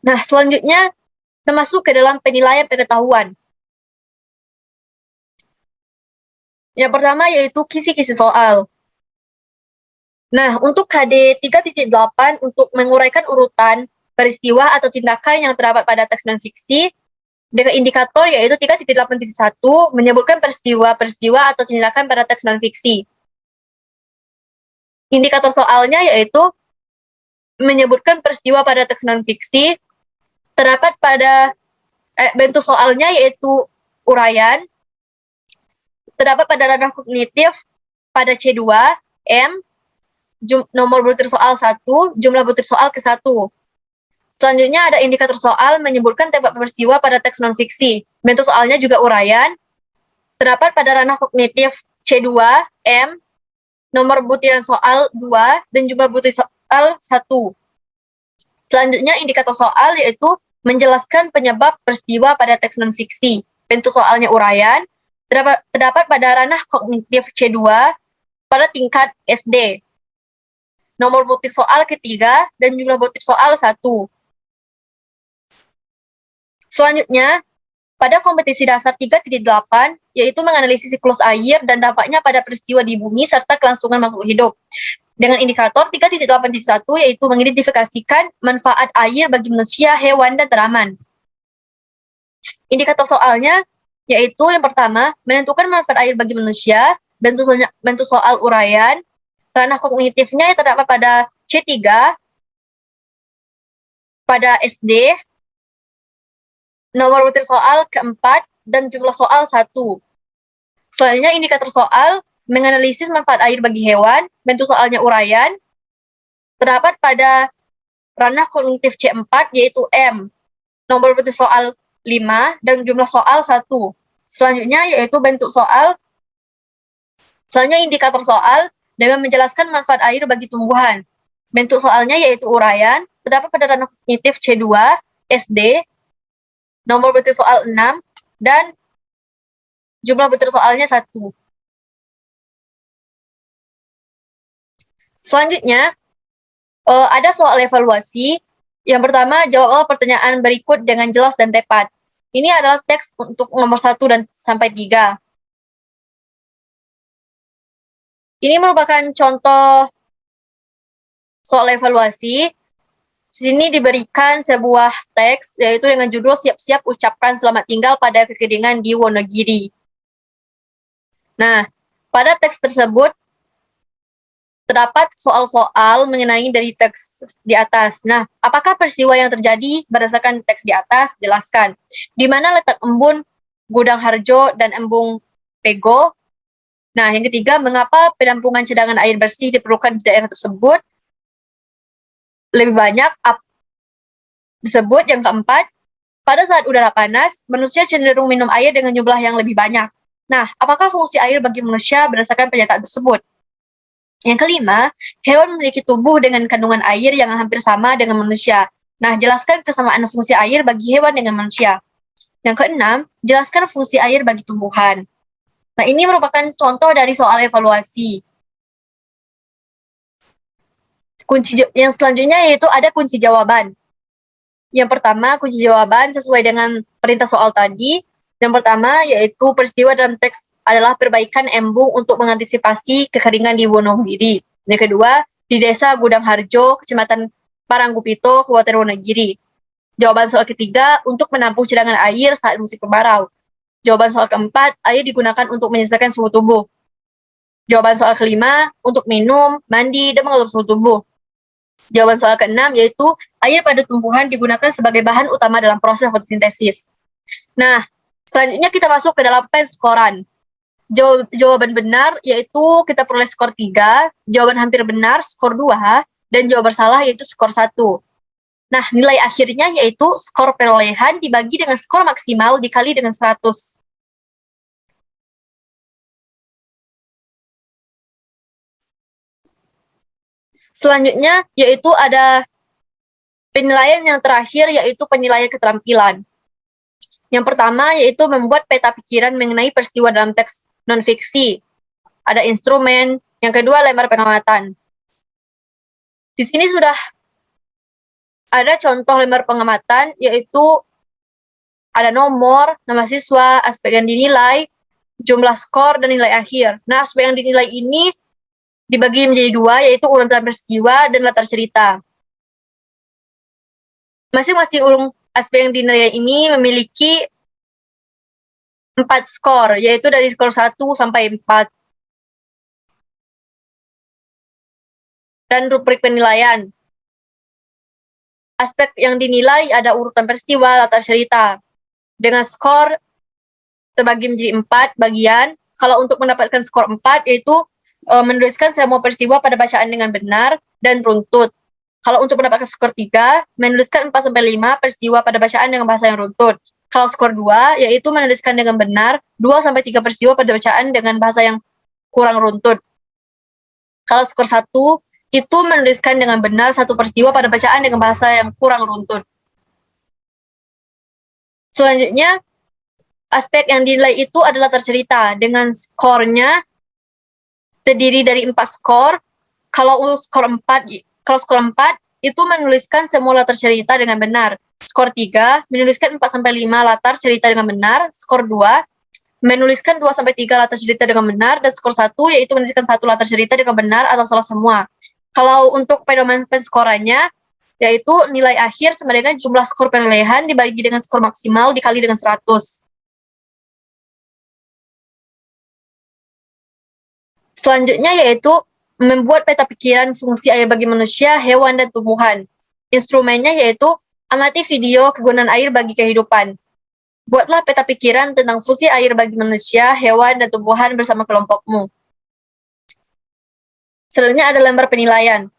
Nah, selanjutnya termasuk ke dalam penilaian pengetahuan. Yang pertama yaitu kisi-kisi soal. Nah, untuk KD 3.8 untuk menguraikan urutan peristiwa atau tindakan yang terdapat pada teks non-fiksi dengan indikator yaitu 3.8.1 menyebutkan peristiwa-peristiwa atau tindakan pada teks non-fiksi. Indikator soalnya yaitu menyebutkan peristiwa pada teks non-fiksi terdapat pada bentuk soalnya yaitu uraian, terdapat pada ranah kognitif pada C2, M, nomor butir soal 1, jumlah butir soal ke-1. Selanjutnya ada indikator soal menyebutkan tempat peristiwa pada teks non-fiksi. Bentuk soalnya juga uraian, terdapat pada ranah kognitif C2, M, nomor butiran soal 2, dan jumlah butir soal 1. Selanjutnya indikator soal yaitu menjelaskan penyebab peristiwa pada teks non-fiksi. Bentuk soalnya uraian, terdapat pada ranah kognitif C2 pada tingkat SD. Nomor butir soal ketiga dan jumlah butir soal 1. Selanjutnya, pada kompetisi dasar 3.8, yaitu menganalisis siklus air dan dampaknya pada peristiwa di bumi serta kelangsungan makhluk hidup. Dengan indikator 3.8.1 yaitu mengidentifikasikan manfaat air bagi manusia, hewan, dan tanaman. Indikator soalnya yaitu yang pertama, menentukan manfaat air bagi manusia, bentuk soal uraian, ranah kognitifnya yang terdapat pada C3, pada SD, nomor butir soal keempat, dan jumlah soal 1. Selanjutnya indikator soal menganalisis manfaat air bagi hewan, bentuk soalnya uraian, terdapat pada ranah kognitif C4 yaitu M. Nomor bentuk soal 5 dan jumlah soal 1. Selanjutnya yaitu bentuk soal. Selanjutnya indikator soal dengan menjelaskan manfaat air bagi tumbuhan. Bentuk soalnya yaitu uraian, terdapat pada ranah kognitif C2, SD, nomor bentuk soal 6, dan jumlah bentuk soalnya 1. Selanjutnya, ada soal evaluasi. Yang pertama, jawablah pertanyaan berikut dengan jelas dan tepat. Ini adalah teks untuk nomor 1 dan sampai 3. Ini merupakan contoh soal evaluasi. Di sini diberikan sebuah teks, yaitu dengan judul siap-siap ucapkan selamat tinggal pada kekeringan di Wonogiri. Nah, pada teks tersebut, terdapat soal-soal mengenai dari teks di atas. Nah, apakah peristiwa yang terjadi berdasarkan teks di atas? Jelaskan. Di mana letak embun Gudang Harjo dan embung Pego? Nah, yang ketiga, mengapa penampungan cadangan air bersih diperlukan di daerah tersebut? Lebih banyak disebut. Yang keempat, pada saat udara panas, manusia cenderung minum air dengan jumlah yang lebih banyak. Nah, apakah fungsi air bagi manusia berdasarkan pernyataan tersebut? Yang kelima, hewan memiliki tubuh dengan kandungan air yang hampir sama dengan manusia. Nah, jelaskan kesamaan fungsi air bagi hewan dengan manusia. Yang keenam, jelaskan fungsi air bagi tumbuhan. Nah, ini merupakan contoh dari soal evaluasi. Yang selanjutnya yaitu ada kunci jawaban. Yang pertama, kunci jawaban sesuai dengan perintah soal tadi. Yang pertama yaitu peristiwa dalam teks adalah perbaikan embung untuk mengantisipasi kekeringan di Wonogiri. Yang kedua, di desa Gudang Harjo, Kecamatan Paranggupito, Kabupaten Wonogiri. Jawaban soal ketiga, untuk menampung cadangan air saat musim kemarau. Jawaban soal keempat, air digunakan untuk menyelesaikan suhu tubuh. Jawaban soal kelima, untuk minum, mandi, dan mengatur suhu tubuh. Jawaban soal keenam yaitu air pada tumbuhan digunakan sebagai bahan utama dalam proses fotosintesis. Nah, selanjutnya kita masuk ke dalam penskoran. Jawaban benar yaitu kita peroleh skor 3, jawaban hampir benar skor 2, dan jawaban salah yaitu skor 1. Nah, nilai akhirnya yaitu skor perolehan dibagi dengan skor maksimal dikali dengan 100. Selanjutnya yaitu ada penilaian yang terakhir yaitu penilaian keterampilan. Yang pertama yaitu membuat peta pikiran mengenai peristiwa dalam teks non-fiksi. Ada instrumen. Yang kedua, lembar pengamatan. Di sini sudah ada contoh lembar pengamatan, yaitu ada nomor, nama siswa, aspek yang dinilai, jumlah skor, dan nilai akhir. Nah, aspek yang dinilai ini dibagi menjadi 2, yaitu urutan peristiwa dan latar cerita. Masing-masing aspek yang dinilai ini memiliki 4 skor, yaitu dari skor 1 sampai 4. Dan rubrik penilaian. Aspek yang dinilai ada urutan peristiwa, latar cerita. Dengan skor terbagi menjadi 4 bagian. Kalau untuk mendapatkan skor 4, yaitu menuliskan semua peristiwa pada bacaan dengan benar dan runtut. Kalau untuk mendapatkan skor 3, menuliskan 4-5 peristiwa pada bacaan dengan bahasa yang runtut. Kalau skor 2, yaitu menuliskan dengan benar 2-3 peristiwa pada bacaan dengan bahasa yang kurang runtut. Kalau skor 1, itu menuliskan dengan benar 1 peristiwa pada bacaan dengan bahasa yang kurang runtut. Selanjutnya, aspek yang dinilai itu adalah latar cerita dengan skornya terdiri dari 4 skor. Kalau skor 4 itu menuliskan semua latar cerita dengan benar. Skor 3 menuliskan 4-5 latar cerita dengan benar. Skor 2 menuliskan 2-3 latar cerita dengan benar, dan skor 1 yaitu menuliskan 1 latar cerita dengan benar atau salah semua. Kalau untuk pedoman penskorannya yaitu nilai akhir sama dengan jumlah skor perolehan dibagi dengan skor maksimal dikali dengan 100. Selanjutnya yaitu membuat peta pikiran fungsi air bagi manusia, hewan, dan tumbuhan. Instrumennya yaitu amati video kegunaan air bagi kehidupan. Buatlah peta pikiran tentang fungsi air bagi manusia, hewan, dan tumbuhan bersama kelompokmu. Selanjutnya ada lembar penilaian.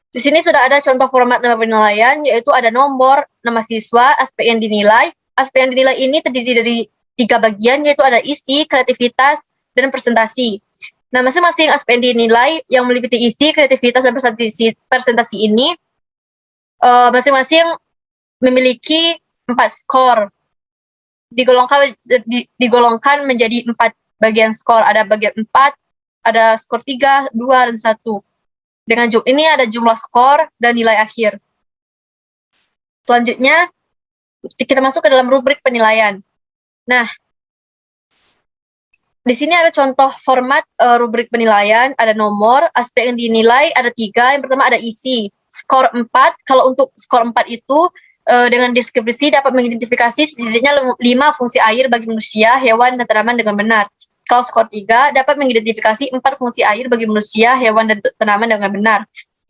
Di sini sudah ada contoh format nama penilaian, yaitu ada nomor, nama siswa, aspek yang dinilai. Aspek yang dinilai ini terdiri dari 3 bagian, yaitu ada isi, kreativitas, dan presentasi. Nah, masing-masing aspek yang dinilai yang meliputi isi, kreativitas, dan presentasi ini masing-masing memiliki 4 skor. Digolongkan menjadi 4 bagian skor. Ada bagian 4, ada skor 3, 2, dan 1. Dengan ini ada jumlah skor dan nilai akhir. Selanjutnya, kita masuk ke dalam rubrik penilaian. Nah, di sini ada contoh format rubrik penilaian, ada nomor, aspek yang dinilai ada 3. Yang pertama ada isi, skor 4. Kalau untuk skor 4 itu dengan deskripsi dapat mengidentifikasi setidaknya 5 fungsi air bagi manusia, hewan, dan tanaman dengan benar. Kalau skor 3 dapat mengidentifikasi 4 fungsi air bagi manusia, hewan, dan tanaman dengan benar.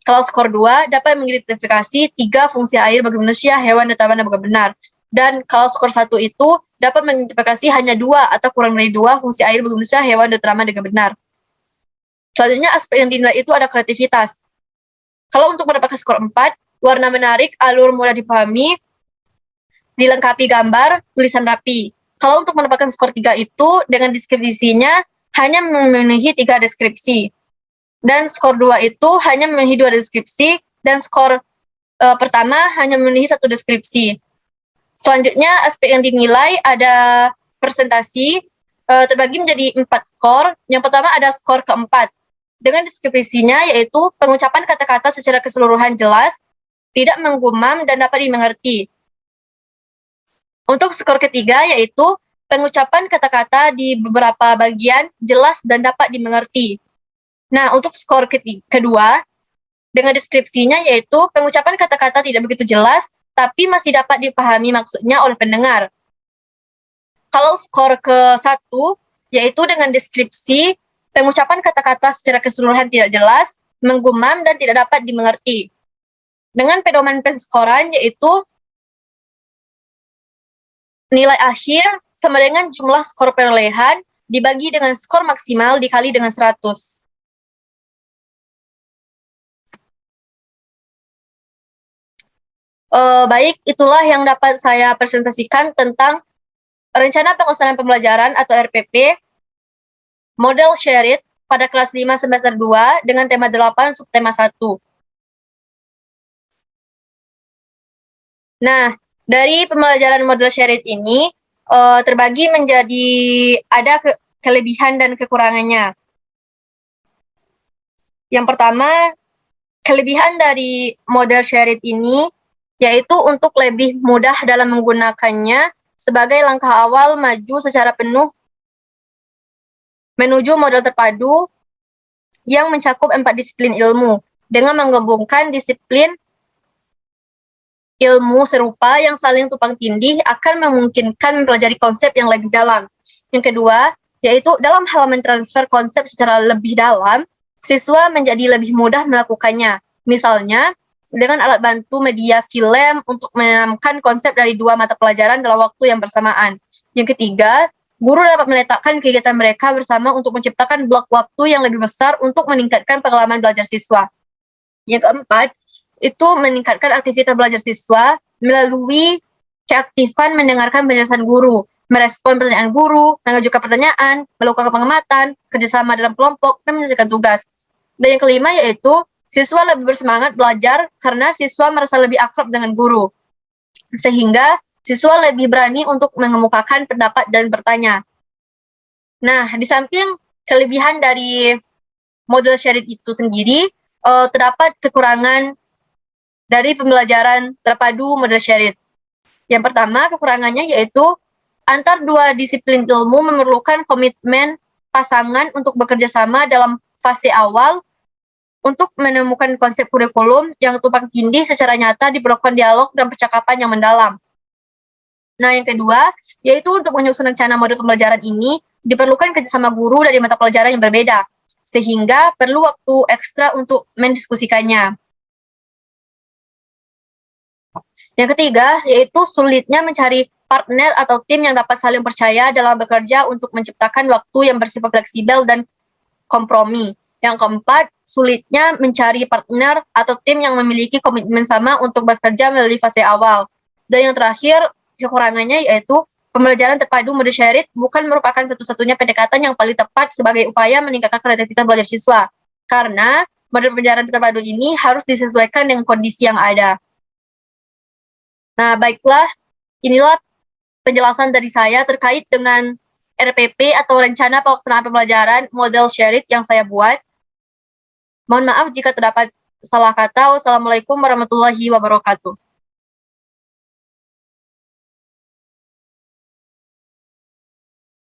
Kalau skor 2 dapat mengidentifikasi 3 fungsi air bagi manusia, hewan, dan tanaman dengan benar. Dan kalau skor 1 itu dapat mengidentifikasi hanya 2 atau kurang dari 2 fungsi air bagi manusia, hewan, dan tanaman dengan benar. Selanjutnya, aspek yang dinilai itu ada kreativitas. Kalau untuk mendapatkan skor 4, warna menarik, alur mudah dipahami, dilengkapi gambar, tulisan rapi. Kalau untuk mendapatkan skor 3 itu, dengan deskripsinya hanya memenuhi 3 deskripsi. Dan skor 2 itu hanya memenuhi 2 deskripsi, dan skor pertama hanya memenuhi 1 deskripsi. Selanjutnya, aspek yang dinilai ada presentasi, terbagi menjadi 4 skor. Yang pertama ada skor keempat. Dengan deskripsinya yaitu pengucapan kata-kata secara keseluruhan jelas, tidak menggumam, dan dapat dimengerti. Untuk skor ketiga yaitu pengucapan kata-kata di beberapa bagian jelas dan dapat dimengerti. Nah, untuk skor kedua, dengan deskripsinya yaitu pengucapan kata-kata tidak begitu jelas, tapi masih dapat dipahami maksudnya oleh pendengar. Kalau skor ke-1, yaitu dengan deskripsi, pengucapan kata-kata secara keseluruhan tidak jelas, menggumam, dan tidak dapat dimengerti. Dengan pedoman penskoran yaitu nilai akhir sama dengan jumlah skor perolehan dibagi dengan skor maksimal dikali dengan 100. Baik, itulah yang dapat saya presentasikan tentang Rencana Pelaksanaan Pembelajaran atau RPP, model Sherrit pada kelas 5 semester 2 dengan tema 8 subtema 1. Nah, dari pembelajaran model Sherrit ini terbagi menjadi ada kelebihan dan kekurangannya. Yang pertama, kelebihan dari model Sherrit ini yaitu untuk lebih mudah dalam menggunakannya sebagai langkah awal maju secara penuh menuju model terpadu yang mencakup 4 disiplin ilmu dengan menggabungkan disiplin ilmu serupa yang saling tumpang tindih akan memungkinkan mempelajari konsep yang lebih dalam. Yang kedua, yaitu dalam hal mentransfer konsep secara lebih dalam, siswa menjadi lebih mudah melakukannya. Misalnya, dengan alat bantu media film untuk menanamkan konsep dari 2 mata pelajaran dalam waktu yang bersamaan. Yang ketiga, guru dapat meletakkan kegiatan mereka bersama untuk menciptakan blok waktu yang lebih besar untuk meningkatkan pengalaman belajar siswa. Yang keempat, itu meningkatkan aktivitas belajar siswa melalui keaktifan mendengarkan penjelasan guru, merespon pertanyaan guru, mengajukan pertanyaan, melakukan pengamatan, kerjasama dalam kelompok, dan menyelesaikan tugas. Dan yang kelima yaitu siswa lebih bersemangat belajar karena siswa merasa lebih akrab dengan guru, sehingga siswa lebih berani untuk mengemukakan pendapat dan bertanya. Nah, di samping kelebihan dari model Sherrit itu sendiri, terdapat kekurangan dari pembelajaran terpadu model Sherrit. Yang pertama, kekurangannya yaitu antar 2 disiplin ilmu memerlukan komitmen pasangan untuk bekerja sama dalam fase awal untuk menemukan konsep kurikulum yang tumpang tindih secara nyata diperlukan dialog dan percakapan yang mendalam. Nah, yang kedua, yaitu untuk menyusun rencana model pembelajaran ini diperlukan kerjasama guru dari mata pelajaran yang berbeda, sehingga perlu waktu ekstra untuk mendiskusikannya. Yang ketiga, yaitu sulitnya mencari partner atau tim yang dapat saling percaya dalam bekerja untuk menciptakan waktu yang bersifat fleksibel dan kompromi. Yang keempat, sulitnya mencari partner atau tim yang memiliki komitmen sama untuk bekerja melalui fase awal. Dan yang terakhir, kekurangannya yaitu pembelajaran terpadu mode shared bukan merupakan satu-satunya pendekatan yang paling tepat sebagai upaya meningkatkan kreativitas belajar siswa. Karena mode pembelajaran terpadu ini harus disesuaikan dengan kondisi yang ada. Nah, baiklah, inilah penjelasan dari saya terkait dengan RPP atau Rencana Pelaksanaan Pembelajaran model shared yang saya buat. Mohon maaf jika terdapat salah kata. Wassalamualaikum warahmatullahi wabarakatuh.